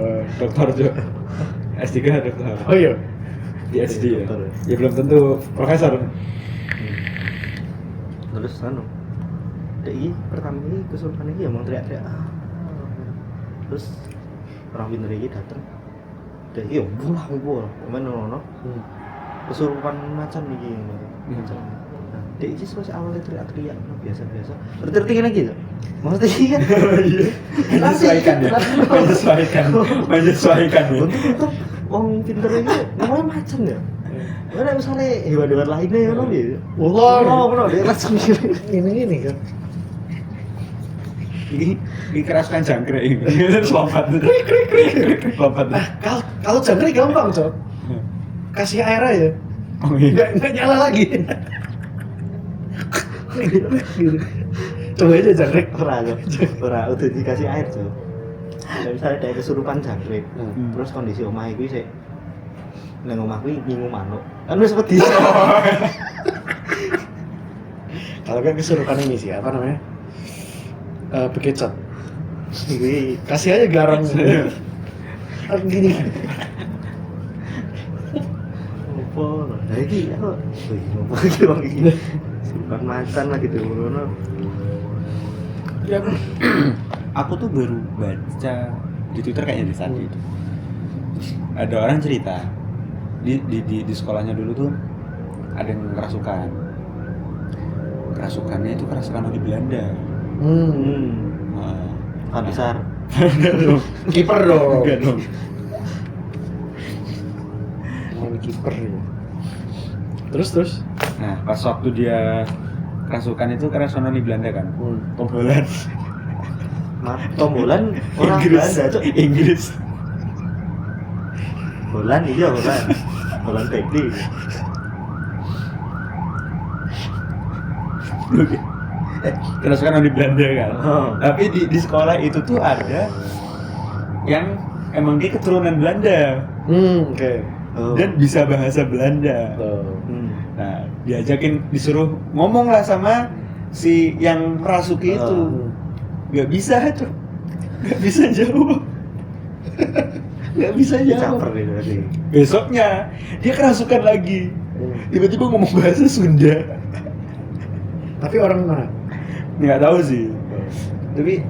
Speaker 3: dokter juga. S3 dokter.
Speaker 2: Oh iya.
Speaker 3: PhD ya.
Speaker 1: Dokter.
Speaker 3: Ya belum tentu profesor.
Speaker 1: Terus ini pertama ini kesurupan ini emang teriak-teriak. Terus orang pinter ini datang. Dek iki bola. Mana ono. Kesurupan macan iki macan. Nah, dek iki wis awalnya teriak-teriak biasa-biasa. Terus lagi tuh. Maksudnya iki kan.
Speaker 3: Menyesuaikan ya.
Speaker 1: Untuk wong pinter ini ngomongnya macan ya. Mana misalnya hewan-hewan lainnya ya kan gitu. Wah, dia langsung
Speaker 2: Ini kan.
Speaker 3: Ini kerasukan jangkrik ini. Terus lompat. Lompat.
Speaker 2: Nah, kalau jangkrik gampang, Cok. Kasih air aja.
Speaker 3: Oh iya.
Speaker 2: Nggak nyala lagi. Gitu. Coba aja jangkrik.
Speaker 1: Ora udah dikasih air tuh. Misalnya dari kesurupan jangkrik, terus kondisi omah iku sik nang omah kuwi ngingu manuk. Kan wis wedi.
Speaker 2: Kalau kan kesurupan ini sih, apa namanya? Bekecot.
Speaker 1: Kuwi
Speaker 2: Kasih aja garam. Gini.
Speaker 1: opo? Lah iki aku opo iki wong iki. Kesurupan macan lagi tuh ngono.
Speaker 2: Ya,
Speaker 3: Aku tuh baru baca di Twitter kayaknya di saat itu. Ada orang cerita di sekolahnya dulu tuh ada yang kerasukan. Kerasukannya itu kerasukan di Belanda.
Speaker 1: Kan besar.
Speaker 2: Kiper dong.
Speaker 3: Enggak dong.
Speaker 2: Main kiper ya. Terus.
Speaker 3: Nah, pas waktu dia kerasukan itu kerasukan di Belanda kan. Tom Holland.
Speaker 1: Tombolan orang Belanda cok.
Speaker 3: Inggris.
Speaker 1: Holland iya Holland. Holland baby.
Speaker 3: Kerasukan di Belanda kan.
Speaker 1: Oh.
Speaker 3: Tapi di sekolah itu tuh ada yang emang dia keturunan Belanda
Speaker 2: Oke.
Speaker 1: Oh.
Speaker 3: dan bisa bahasa Belanda. Nah, disuruh ngomong lah sama si yang merasuki itu. Gak bisa tuh, gak bisa jawab. Gak bisa jawab.
Speaker 1: Caper dia berarti.
Speaker 3: Besoknya dia kerasukan lagi. Tiba-tiba ngomong bahasa Sunda.
Speaker 2: Tapi orang mana?
Speaker 3: Nggak tahu sih. Tapi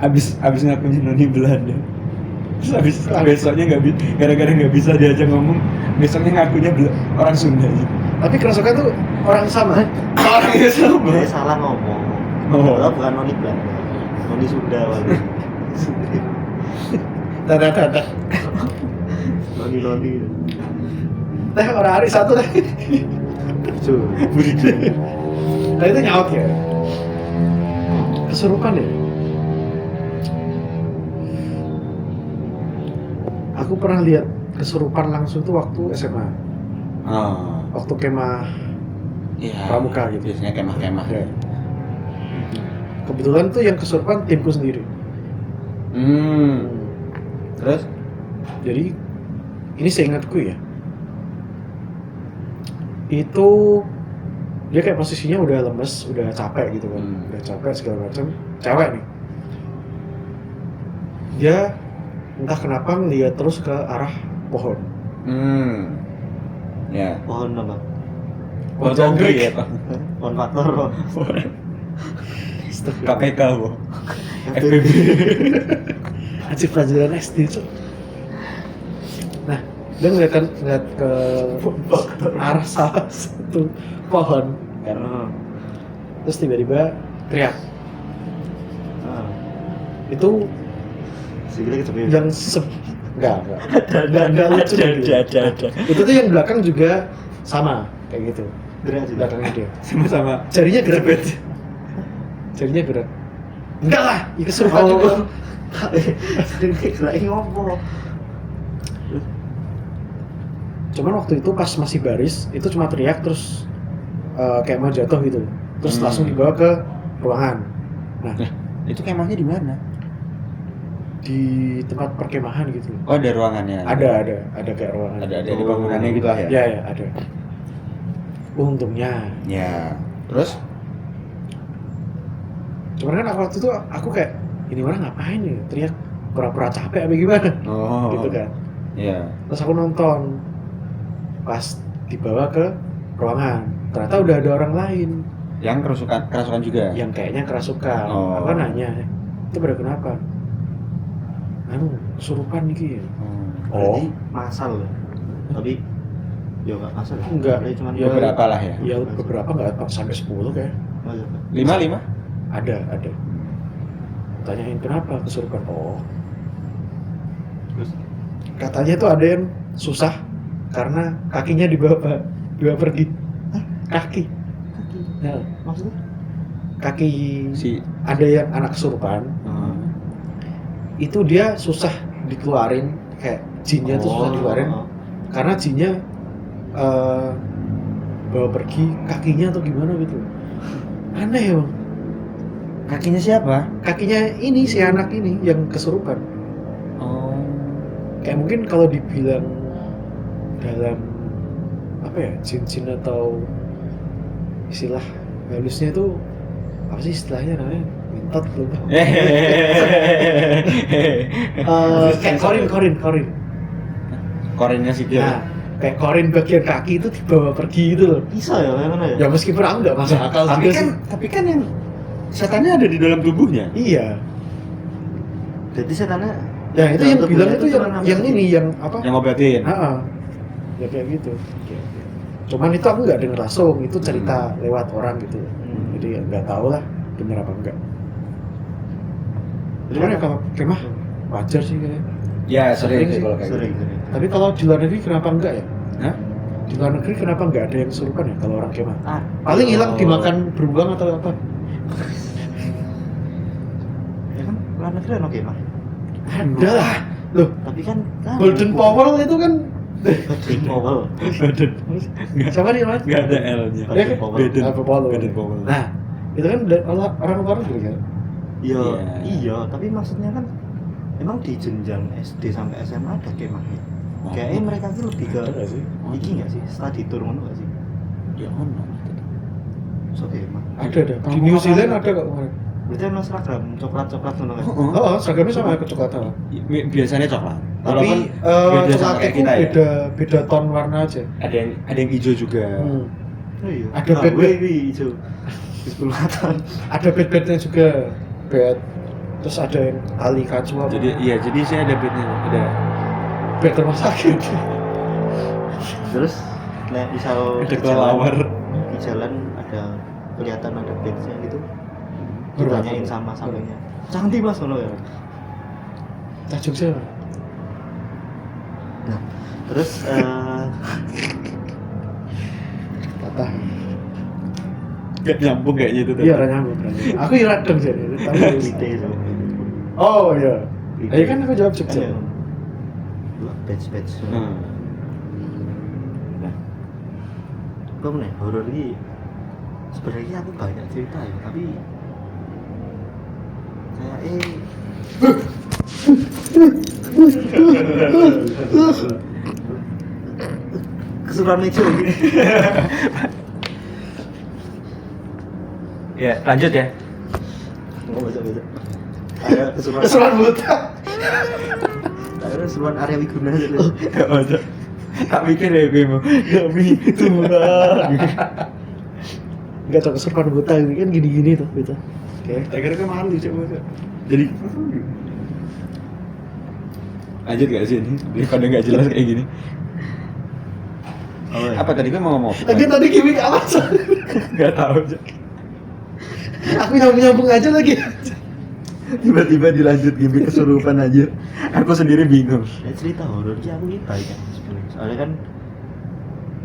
Speaker 3: abis ngakuin noni Belanda. Terus besoknya gara-gara nggak bisa diajak ngomong, besoknya ngakunya orang Sunda.
Speaker 2: Tapi kerasukan tuh orang sama.
Speaker 3: Orang yang sama.
Speaker 1: Dia salah ngomong.
Speaker 3: Oh.
Speaker 1: Kalau bukan noni Belanda, noni Sunda waktu.
Speaker 2: Tata.
Speaker 1: Noni.
Speaker 2: Teh orang hari satu teh.
Speaker 1: Cuy.
Speaker 2: Nah itu nyaut ya. Kesurupan ya. Aku pernah lihat kesurupan langsung tuh waktu SMA.
Speaker 3: Oh,
Speaker 2: Waktu kemah
Speaker 3: iya.
Speaker 2: pramuka gitu.
Speaker 3: Biasanya kemah-kemah.
Speaker 2: Ya. Kebetulan tuh yang kesurupan timku sendiri.
Speaker 3: Terus?
Speaker 2: Jadi ini seingatku ya. Itu dia kayak posisinya udah lemes, udah capek gitu kan. Udah capek segala macam. Cewek nih. Dia entah kenapa ngeliat terus ke arah pohon.
Speaker 3: Ya.
Speaker 1: Pohon apa?
Speaker 2: Pohon jangkrik.
Speaker 3: ya, Pak.
Speaker 1: Pohon faktor.
Speaker 3: KPK, Bu.
Speaker 1: FBB.
Speaker 2: Anjir pelajaran SD tuh. Nah, dia ngeliat ke arah salah satu pohon kan. Terus tiba-tiba teriak. Itu
Speaker 1: Sikilnya kecepet.
Speaker 2: yang enggak lucu gitu.
Speaker 3: Ada.
Speaker 2: Itu tuh yang belakang juga sama kayak gitu.
Speaker 1: Gerak juga.
Speaker 2: Belakangnya dia.
Speaker 3: Sama-sama.
Speaker 2: Jarinya gerak. Jarinya gerak. Enggak lah, itu kesurupan juga.
Speaker 1: Sering gerak ngopo.
Speaker 2: Cuman waktu itu pas masih baris, itu cuma teriak terus kayak mau jatuh gitu. Terus langsung dibawa ke ruangan. Nah,
Speaker 3: Itu kemahnya di mana?
Speaker 2: di tempat perkemahan gitu.
Speaker 3: Oh, ada ruangannya.
Speaker 2: Ada kayak ruangan.
Speaker 3: Ada di bangunannya gitu lah ya.
Speaker 2: Ya, ada. Untungnya.
Speaker 3: Ya. Terus?
Speaker 2: Cuman kan waktu itu aku kayak ini orang ngapain ya? Teriak pura-pura capek apa gimana?
Speaker 3: Oh.
Speaker 2: Gitu kan.
Speaker 3: Iya.
Speaker 2: Terus aku nonton. Pas dibawa ke ruangan, ternyata udah ada orang lain
Speaker 3: Yang kerasukan juga.
Speaker 2: yang kayaknya kerasukan.
Speaker 3: Oh.
Speaker 2: Aku nanya, itu pada kenapa? Kesurupan nih ya.
Speaker 1: Berarti masal ya. Tapi ya enggak masal.
Speaker 2: Enggak.
Speaker 1: Dia cuma
Speaker 2: Ya,
Speaker 3: Beberapa lah ya.
Speaker 2: Ya beberapa nggak sampai 10 kayak.
Speaker 3: 5.
Speaker 2: Ada. Tanyain kenapa kesurupan?
Speaker 1: Terus
Speaker 2: Katanya tuh ada yang susah karena kakinya dibawa pergi. Kaki. Nah,
Speaker 1: maksudnya?
Speaker 2: kaki
Speaker 3: Si
Speaker 2: ada yang anak kesurupan. Itu dia susah dikeluarin, kayak jinnya tuh susah dikeluarin karena jinnya bawa pergi kakinya atau gimana gitu. Aneh ya bang.
Speaker 3: kakinya siapa?
Speaker 2: Kakinya ini si anak ini yang kesurupan.
Speaker 3: Oh.
Speaker 2: Kayak mungkin kalau dibilang dalam apa ya, jin-jin atau istilah halusnya itu apa sih istilahnya namanya? Mintot lupa. Kayak korin.
Speaker 3: Korinnya si dia.
Speaker 2: Nah, kayak korin bagian kaki itu dibawa pergi gitu loh.
Speaker 1: Bisa ya, yang mana ya?
Speaker 2: Ya meskipun aku nggak masuk akal juga sih.
Speaker 3: Tapi kan yang setannya ada di dalam tubuhnya.
Speaker 2: Iya.
Speaker 1: Jadi setannya
Speaker 2: Ya itu
Speaker 1: dalam
Speaker 2: yang
Speaker 1: tubuhnya
Speaker 2: bilang itu
Speaker 1: cuma
Speaker 2: yang
Speaker 1: nampak
Speaker 2: ini yang apa?
Speaker 3: Yang ngobatin.
Speaker 2: Ya kayak gitu. Cuman itu aku nggak denger langsung, itu cerita lewat orang gitu. Jadi ya nggak tahu lah bener apa enggak. Cuman ya kalau kemah wajar sih kayaknya.
Speaker 3: Ya, sering
Speaker 2: Sering
Speaker 3: sih kalau kayak
Speaker 1: sering.
Speaker 3: gitu.
Speaker 2: Tapi kalau di luar negeri kenapa enggak ya?
Speaker 3: Hah?
Speaker 2: Di luar negeri kenapa enggak ada yang kesurupan ya kalau orang kemah?
Speaker 1: Oh.
Speaker 2: Paling hilang dimakan beruang atau apa?
Speaker 1: Ya kan, luar negeri ada kemah.
Speaker 2: Ada lah. Loh,
Speaker 1: Tapi kan
Speaker 2: Golden Powell itu kan
Speaker 1: Golden Powell.
Speaker 2: siapa nih namanya?
Speaker 3: Enggak ada L-nya.
Speaker 2: Ya kan?
Speaker 1: Golden Powell.
Speaker 2: Golden Powell. Nah, itu kan orang luar negeri kan?
Speaker 1: Iya,
Speaker 3: Iya.
Speaker 1: iya, tapi maksudnya kan emang di jenjang SD sampai SMA ada kemahnya.
Speaker 3: Oh.
Speaker 1: Kayaknya mereka tuh lebih ke
Speaker 2: Ada nggak sih?
Speaker 1: iki nggak sih? Study tour ngono nggak sih?
Speaker 3: Ya ono.
Speaker 1: So kemah.
Speaker 2: Ada. Di New Zealand ada kok kemarin.
Speaker 1: Berarti emang seragam coklat-coklat ngono kan?
Speaker 2: Oh, seragamnya sama kecoklatan.
Speaker 3: Biasanya coklat.
Speaker 2: Tapi
Speaker 3: Walaupun beda sama
Speaker 2: coklatnya
Speaker 3: kayak
Speaker 2: itu
Speaker 3: kita ya.
Speaker 2: beda ton warna aja.
Speaker 3: Ada yang hijau juga.
Speaker 1: Oh iya.
Speaker 2: Ada
Speaker 1: Ah,
Speaker 2: bed-bed.
Speaker 1: wih, hijau. Di sepulatan.
Speaker 2: Ada bed-bednya juga, bed. Terus ada yang tali kacu apa?
Speaker 3: Jadi saya ada bednya, ada
Speaker 2: bed rumah sakit.
Speaker 1: Terus misal
Speaker 3: ada
Speaker 1: di
Speaker 3: kelelawar.
Speaker 1: di jalan ada kelihatan ada benchnya gitu.
Speaker 2: Berapa?
Speaker 1: Ditanyain sama sampingnya. Cantik mas ngono ya.
Speaker 2: Cah Jogja.
Speaker 1: Nah, terus
Speaker 2: Patah.
Speaker 3: Gak nyambung kayaknya itu.
Speaker 2: Iya, ora nyambung. Aku ira dong jadi. Tapi
Speaker 1: Ite sama
Speaker 2: oh iya. Ayo kan aku jawab Jogja.
Speaker 1: Ayo. Dua batch.
Speaker 3: Nah,
Speaker 1: Kok nih horor ini sebenarnya aku banyak cerita ya, tapi kayak kesurupan meja lagi.
Speaker 3: ya lanjut ya.
Speaker 1: Oh, bisa. Ada kesurupan.
Speaker 2: Kesurupan buta.
Speaker 1: Ada kesurupan area Wiguna aja.
Speaker 3: Gak ada. Tak mikir ya gue mau. Demi Tuhan.
Speaker 2: Enggak tahu kesurupan buta ini kan gini-gini tuh gitu. Oke.
Speaker 3: Akhirnya kan malu coba. Jadi lanjut gak sih ini? Daripada gak jelas kayak gini.
Speaker 1: Oh, ya.
Speaker 3: Apa tadi gue mau ngomong?
Speaker 2: Lagi tadi gimmick apa sih?
Speaker 3: Gak tahu.
Speaker 2: Aku nyambung aja lagi.
Speaker 1: Tiba-tiba dilanjut gimmick kesurupan aja. Aku sendiri bingung. Ya, cerita horor sih aku ini banyak sebenarnya. Soalnya kan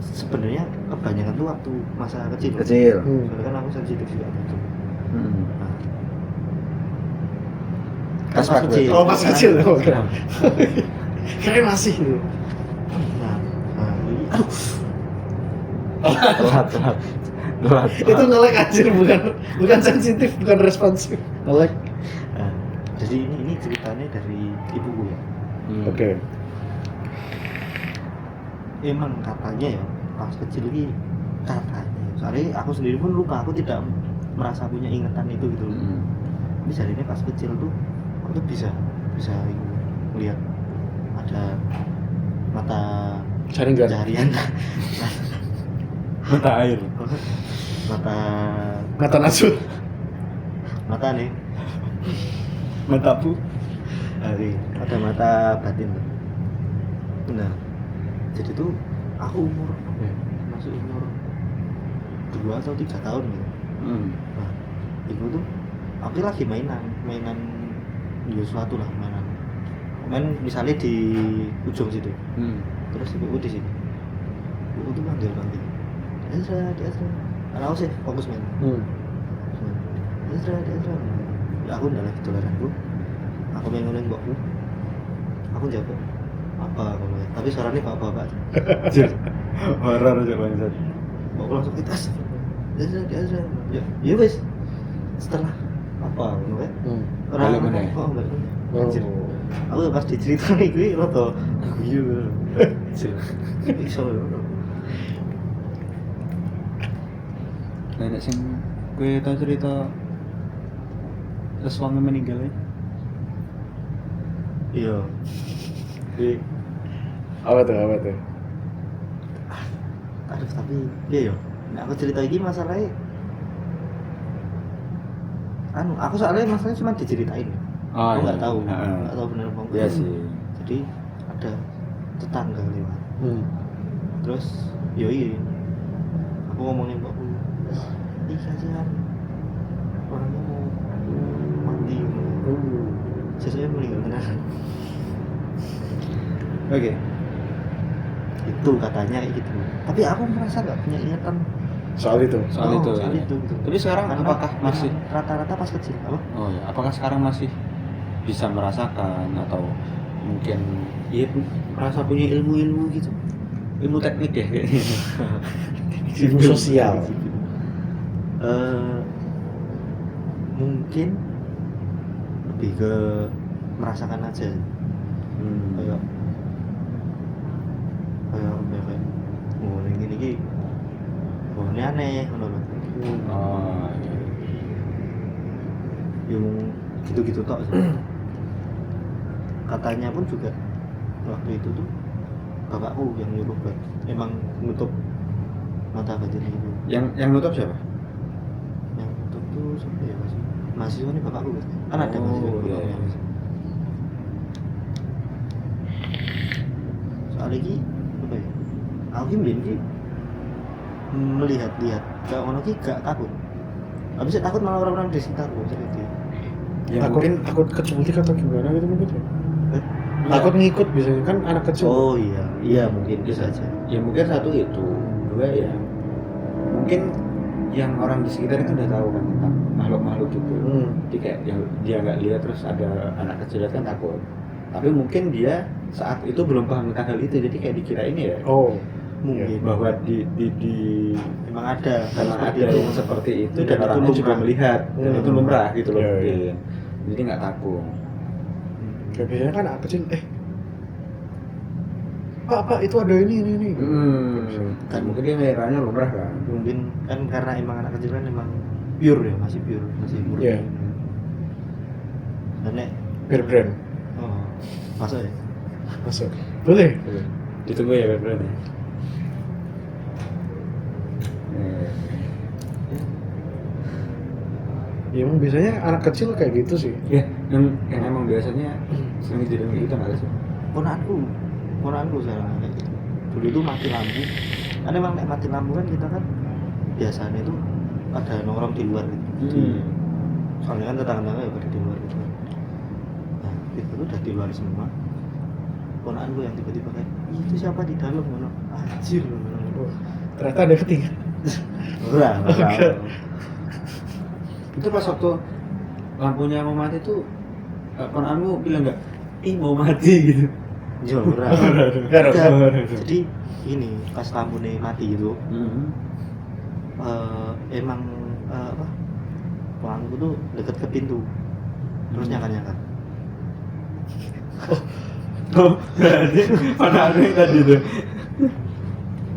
Speaker 1: sebenarnya kebanyakan tuh waktu masa kecil. Soalnya kan aku sensitif juga gitu. Nah,
Speaker 3: Pas waktu itu.
Speaker 2: Oh, pas kecil. Oh, keren. Keren masih gitu.
Speaker 1: Nah, ini telat.
Speaker 2: Itu nge-lag anjir, bukan sensitif, bukan responsif. Nge-lag.
Speaker 1: Nah, jadi ini ceritanya dari ibuku ya.
Speaker 2: Oke.
Speaker 1: Emang katanya ya pas kecil ini katanya. Soalnya aku sendiri pun lupa, aku tidak merasa punya ingatan itu gitu. Tapi jadi ini pas kecil tuh aku tuh bisa melihat ada mata
Speaker 2: Jaringan.
Speaker 1: pencaharian
Speaker 3: Mata air.
Speaker 2: Mata nasu.
Speaker 1: mata nih
Speaker 3: Matapu.
Speaker 1: ada mata batin. Nah, jadi tuh aku masuk umur 2 atau 3 tahun gitu. Nah, itu tuh aku lagi mainan suatu lah main misalnya di ujung situ. Terus ibuku di sini. Ibuku tuh manggil Ezra. Karena aku sih fokus main. Ezra. Ya aku udah lagi toleranku. Aku main mbokku. Aku jawab apa kamu ya? Tapi suaranya bapak-bapak.
Speaker 3: Horor aja bangsat.
Speaker 1: Mbokku langsung kita Ezra. Ya wes. Setelah apa kamu ya?
Speaker 3: Balik meneh.
Speaker 1: Balik meneh.
Speaker 2: Oh.
Speaker 1: Anjir. Aku pas diceritain gue lo tau guyu iso
Speaker 3: Nenek sing gue tau cerita sesuatu meninggal ya.
Speaker 1: iya
Speaker 2: Apa tuh?
Speaker 1: aduh tapi iya yo nah, aku cerita ini masalahnya aku soalnya masalahnya cuma diceritain aku nggak tahu benar apa enggak.
Speaker 3: Iya sih.
Speaker 1: Jadi ada tetangga lewat terus yoi aku ngomongin mbakku ih kasihan orangnya mau mati sesuai meninggal beneran.
Speaker 3: Oke.
Speaker 1: Itu katanya kayak gitu tapi aku merasa nggak punya ingatan
Speaker 2: Soal itu.
Speaker 3: Soal itu.
Speaker 1: itu gitu.
Speaker 3: Tapi sekarang
Speaker 1: Karena
Speaker 3: apakah masih?
Speaker 1: rata-rata pas kecil apa
Speaker 3: Oh ya, apakah sekarang masih bisa merasakan atau mungkin ya merasa punya ilmu gitu, ilmu teknik ya kayaknya.
Speaker 2: Ilmu sosial.
Speaker 1: Mungkin lebih ke merasakan aja kayak oh ini oh ini aneh ngono lho.
Speaker 3: Oh,
Speaker 1: Yang gitu-gitu tok sih. Katanya pun juga waktu itu tuh bapakku yang nyuruh buat emang nutup mata batin itu.
Speaker 3: yang nutup siapa?
Speaker 1: Yang nutup tuh siapa ya mas? Mahasiswa nih bapakku kan ada
Speaker 3: Oh,
Speaker 1: mahasiswa
Speaker 3: iya,
Speaker 1: bapaknya.
Speaker 3: iya.
Speaker 1: Soalnya ini apa ya? Aku ini melihat-lihat gak ngono ki gak takut. Habis itu takut malah orang-orang di sekitarku seperti itu.
Speaker 3: Ya,
Speaker 2: takut keculik atau gimana gitu mungkin ya?
Speaker 1: Eh?
Speaker 2: Takut ngikut biasanya kan anak kecil.
Speaker 1: Oh iya mungkin bisa aja.
Speaker 3: ya mungkin satu itu, dua ya mungkin yang orang di sekitar kan udah tahu kan tentang makhluk-makhluk itu. Jadi kayak dia nggak lihat terus ada anak kecil lihat kan takut. Tapi mungkin dia saat itu belum paham tentang hal itu, jadi kayak dikira ini ya.
Speaker 2: Oh,
Speaker 1: Mungkin
Speaker 3: Bahwa di
Speaker 1: memang ada
Speaker 3: karena
Speaker 1: seperti
Speaker 3: ada
Speaker 1: itu.
Speaker 3: yang seperti itu
Speaker 1: Dan
Speaker 3: dan
Speaker 1: itu
Speaker 3: orangnya juga
Speaker 1: lumrah.
Speaker 3: melihat dan itu lumrah gitu loh
Speaker 2: Iya, iya.
Speaker 3: mungkin. Jadi nggak takut.
Speaker 2: kayak biasanya kan anak kecil, Pak, itu ada ini.
Speaker 3: Kan mungkin dia ngeliatnya lumrah kan.
Speaker 1: Mungkin kan karena emang anak kecil kan emang pure ya, masih pure, masih murni.
Speaker 2: Iya.
Speaker 1: Dan nek
Speaker 2: Bear brand,
Speaker 1: masuk ya.
Speaker 2: masuk. Boleh.
Speaker 3: Ditunggu ya bener ya.
Speaker 2: Ya emang biasanya anak kecil kayak gitu sih.
Speaker 3: Ya, yang emang biasanya sering kejadian gitu nggak sih?
Speaker 1: Ponaanku sekarang kayak gitu. Dulu itu mati lampu. Kan emang nek mati lampu kan kita kan biasanya itu ada nongkrong di luar gitu. Soalnya kan tetangga-tetangga ya pada di luar gitu. Nah, itu udah di luar semua. Ponaanku yang tiba-tiba kayak, itu siapa di dalam? Ngono. Anjir.
Speaker 2: Ternyata ada ketinggalan.
Speaker 1: Ora.
Speaker 3: Itu pas waktu lampunya mau mati tuh ponakanmu bilang nggak, ih mau mati gitu.
Speaker 1: Yo ora.
Speaker 2: Enggak.
Speaker 1: Jadi ini pas lampunya mati gitu, emang apa? Ponaanku tuh deket ke pintu. Terus nyala-nyala.
Speaker 3: Oh, berarti ponakanmu yang tadi tuh.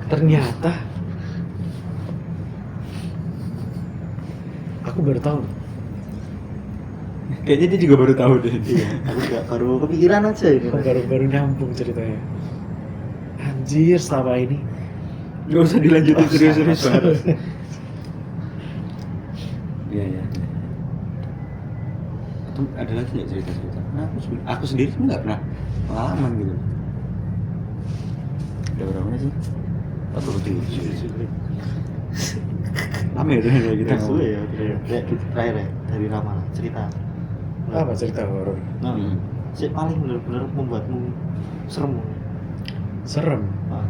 Speaker 2: Ternyata aku baru tahu.
Speaker 3: Kayaknya dia juga baru tahu deh.
Speaker 1: Iya, aku juga baru kepikiran aja ini.
Speaker 2: Baru nyambung ceritanya. Anjir, selama ini.
Speaker 3: Nggak usah dilanjutin serius-serius banget. Iya. Atau ada lagi nggak cerita-cerita? Nah, aku sendiri tuh nggak pernah pengalaman gitu. Ada berapa menit sih? 47. Lama ya kayak kita
Speaker 1: Suwe ya, terakhir ya dari Ramalan cerita.
Speaker 2: Apa cerita horor?
Speaker 1: Nah, sih paling benar-benar membuatmu serem.
Speaker 2: Serem.
Speaker 1: Nah,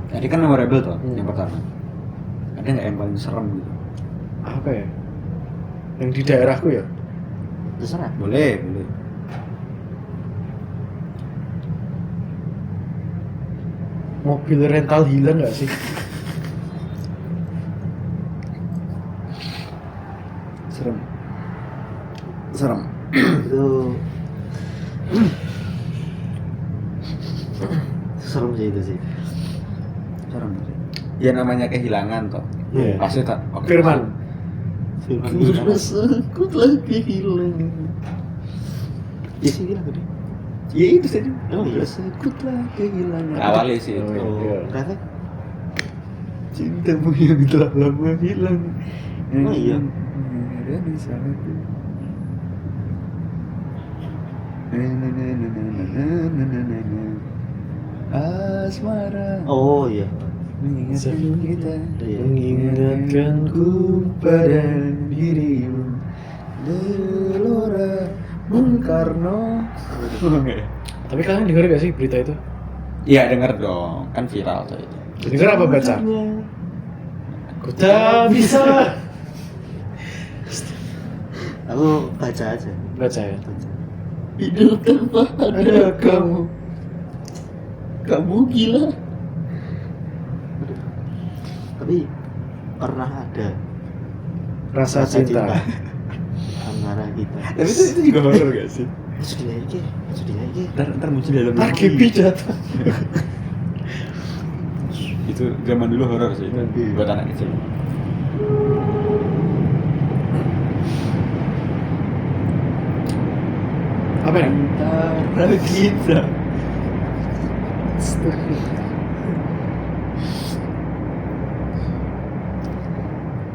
Speaker 3: Tadi kan memorable tuh,
Speaker 2: Hmm.
Speaker 3: yang pertama. Ada nggak yang paling serem gitu?
Speaker 2: Apa ya? Yang di daerahku ya?
Speaker 1: terserah.
Speaker 3: Boleh.
Speaker 2: Mobil rental hilang nggak sih?
Speaker 3: Serem.
Speaker 1: Itu serem sih itu sih.
Speaker 3: Serem sih. Ya namanya kehilangan toh.
Speaker 2: Iya.
Speaker 3: Pasti tak.
Speaker 2: Firman.
Speaker 1: Aku lagi hilang. Ya sih gila gede.
Speaker 3: Ya itu saja.
Speaker 1: Oh iya.
Speaker 3: Takutlah kehilangan. Awalnya sih itu.
Speaker 2: Oh, iya.
Speaker 1: Ternyata
Speaker 3: Cintamu yang telah lama hilang.
Speaker 1: Oh, iya.
Speaker 3: Ada di sana. Asmara.
Speaker 1: oh iya.
Speaker 3: Mengingatkan kita.
Speaker 1: Iya.
Speaker 2: Mengingatkanku
Speaker 3: pada dirimu. Gelora Bung Karno.
Speaker 2: Tapi kalian dengar gak sih berita itu?
Speaker 3: Iya denger dong, kan viral tuh itu.
Speaker 2: Dengar apa baca? Ku tak bisa.
Speaker 1: Aku baca aja.
Speaker 2: Baca ya.
Speaker 1: Baca.
Speaker 3: Hidup tanpa ada kamu. Kamu gila.
Speaker 1: Tapi pernah ada
Speaker 2: Rasa cinta.
Speaker 1: antara kita.
Speaker 3: Tapi itu juga horor gak sih?
Speaker 1: Sedih aja, sedih aja.
Speaker 3: Ntar muncul dalam
Speaker 2: Target pijat.
Speaker 3: Itu zaman dulu horor sih itu
Speaker 1: Hmm.
Speaker 3: buat anak kecil.
Speaker 2: Apa ya?
Speaker 3: Antara kita.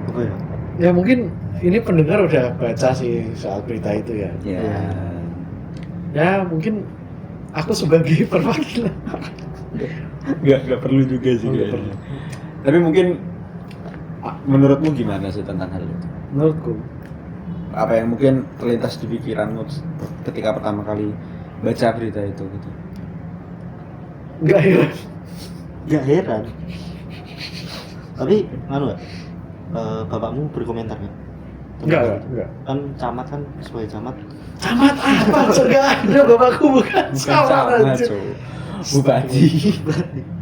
Speaker 1: Apa ya?
Speaker 2: Ya mungkin ini pendengar udah baca sih soal berita itu ya.
Speaker 3: Ya.
Speaker 2: Ya mungkin aku sebagai perwakilan.
Speaker 3: Nggak perlu juga sih
Speaker 2: Nggak
Speaker 3: kayaknya. Tapi mungkin menurutmu gimana sih tentang hal itu?
Speaker 2: Menurutku
Speaker 3: Apa yang mungkin terlintas di pikiranmu ketika pertama kali baca berita itu gitu?
Speaker 2: nggak heran.
Speaker 1: Gak heran. Tapi nganu gak? bapakmu berkomentar nggak?
Speaker 2: Enggak.
Speaker 1: Kan camat kan sebagai camat.
Speaker 2: Camat apa? Enggak ada, bapakku bukan camat aja.
Speaker 3: Bupati.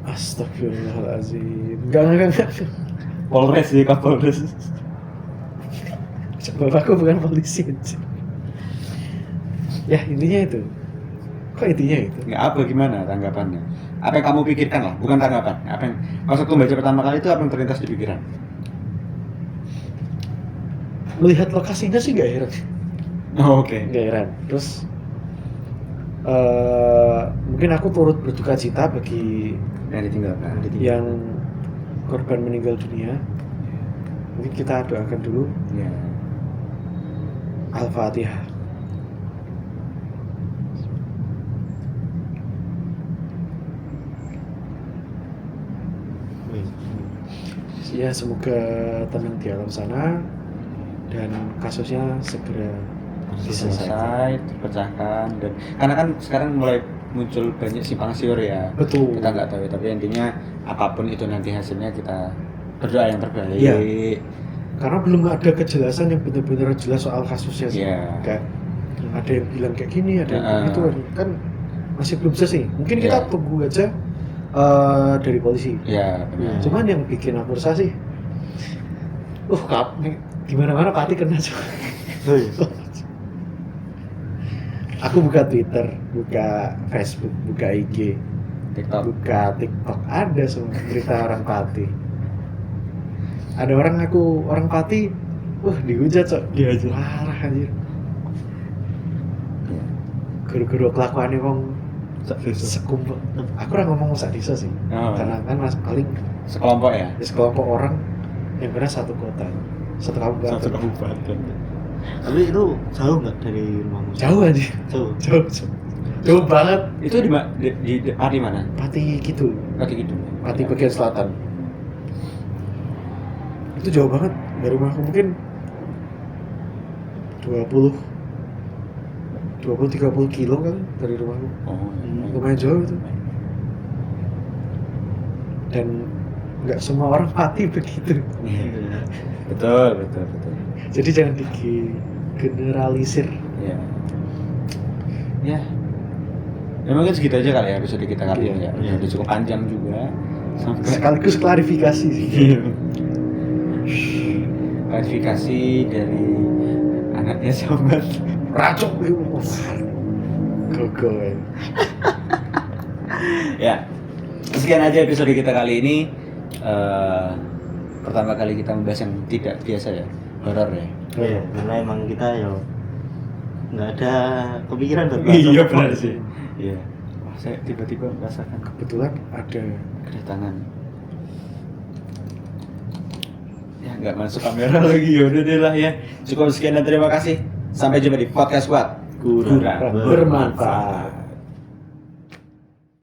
Speaker 2: Astagfirullahaladzim. Enggak.
Speaker 3: Polres sih, Kapolres.
Speaker 2: Bapakku bukan polisi aja. Ya intinya itu. Kok intinya itu?
Speaker 3: Nggak apa gimana tanggapannya? Apa yang kamu pikirkan lah, bukan tanggapan. Apa yang pas aku baca pertama kali itu apa yang terlintas di pikiran?
Speaker 2: Melihat lokasinya sih nggak heran.
Speaker 3: Oh, oke.
Speaker 2: Nggak heran. Terus mungkin aku turut berduka cita bagi
Speaker 3: Yang ditinggalkan.
Speaker 2: yang korban meninggal dunia. Mungkin kita doakan dulu.
Speaker 3: Ya.
Speaker 2: Al-Fatihah. Ya semoga tenang di alam sana dan kasusnya segera diselesaikan.
Speaker 3: Selesai, terpecahkan dan karena kan sekarang mulai muncul banyak simpang siur ya.
Speaker 2: Betul.
Speaker 3: Kita nggak tahu, tapi intinya apapun itu nanti hasilnya kita berdoa yang terbaik.
Speaker 2: Iya. Karena belum ada kejelasan yang benar-benar jelas soal kasusnya sih.
Speaker 3: Iya.
Speaker 2: Kayak ada yang bilang kayak gini, ada yang kayak gitu kan masih belum jelas sih. Mungkin kita
Speaker 3: Iya.
Speaker 2: tunggu aja dari polisi.
Speaker 3: Ya, benar.
Speaker 2: Cuman yang bikin aku resah sih, di mana-mana Pati kena coba.
Speaker 1: Oh iya.
Speaker 2: Aku buka Twitter, buka Facebook, buka IG,
Speaker 3: TikTok.
Speaker 2: buka TikTok, ada semua berita orang Pati. Ada orang Pati, dihujat cok,
Speaker 1: Dihujat.
Speaker 2: parah anjir. Guru-guru kelakuannya wong sekumpul. Aku orang ngomong sak desa sih,
Speaker 3: Oh.
Speaker 2: karena kan mas paling
Speaker 3: Sekelompok ya.
Speaker 2: sekelompok orang yang kena satu kota, satu kabupaten.
Speaker 3: kabupaten.
Speaker 1: Tapi itu jauh nggak dari rumahmu?
Speaker 2: Jauh aja,
Speaker 1: Jauh.
Speaker 2: jauh banget.
Speaker 3: Itu di Pati mana?
Speaker 2: Pati gitu,
Speaker 3: Pati gitu.
Speaker 2: Pati bagian selatan. Itu jauh banget dari rumahku, mungkin 20-30 kilo kan dari rumahku.
Speaker 3: Oh.
Speaker 2: Lumayan jauh itu. Dan nggak semua orang Pati begitu.
Speaker 1: Iya.
Speaker 3: Betul.
Speaker 2: Jadi jangan digeneralisir.
Speaker 3: Ya. Ya. Ya mungkin segitu aja kali ya episode kita kali ini ya.
Speaker 1: Iya.
Speaker 3: Udah cukup panjang juga. Sampai
Speaker 2: Sekaligus klarifikasi sih.
Speaker 3: klarifikasi dari anaknya sobat.
Speaker 2: Racun itu. Gogo.
Speaker 3: Ya. Sekian aja episode kita kali ini. Pertama kali kita membahas yang tidak biasa ya, horor ya.
Speaker 1: Iya, karena emang kita ya nggak ada kepikiran buat
Speaker 3: Iya
Speaker 1: bahas
Speaker 3: benar
Speaker 1: apa.
Speaker 3: sih. Iya. Wah, saya tiba-tiba merasakan
Speaker 2: Kebetulan ada
Speaker 3: kedatangan. Ya nggak masuk kamera lagi, ya udah deh lah ya. Cukup sekian dan terima kasih. Sampai jumpa di podcast What
Speaker 1: Kurang
Speaker 2: bermanfaat.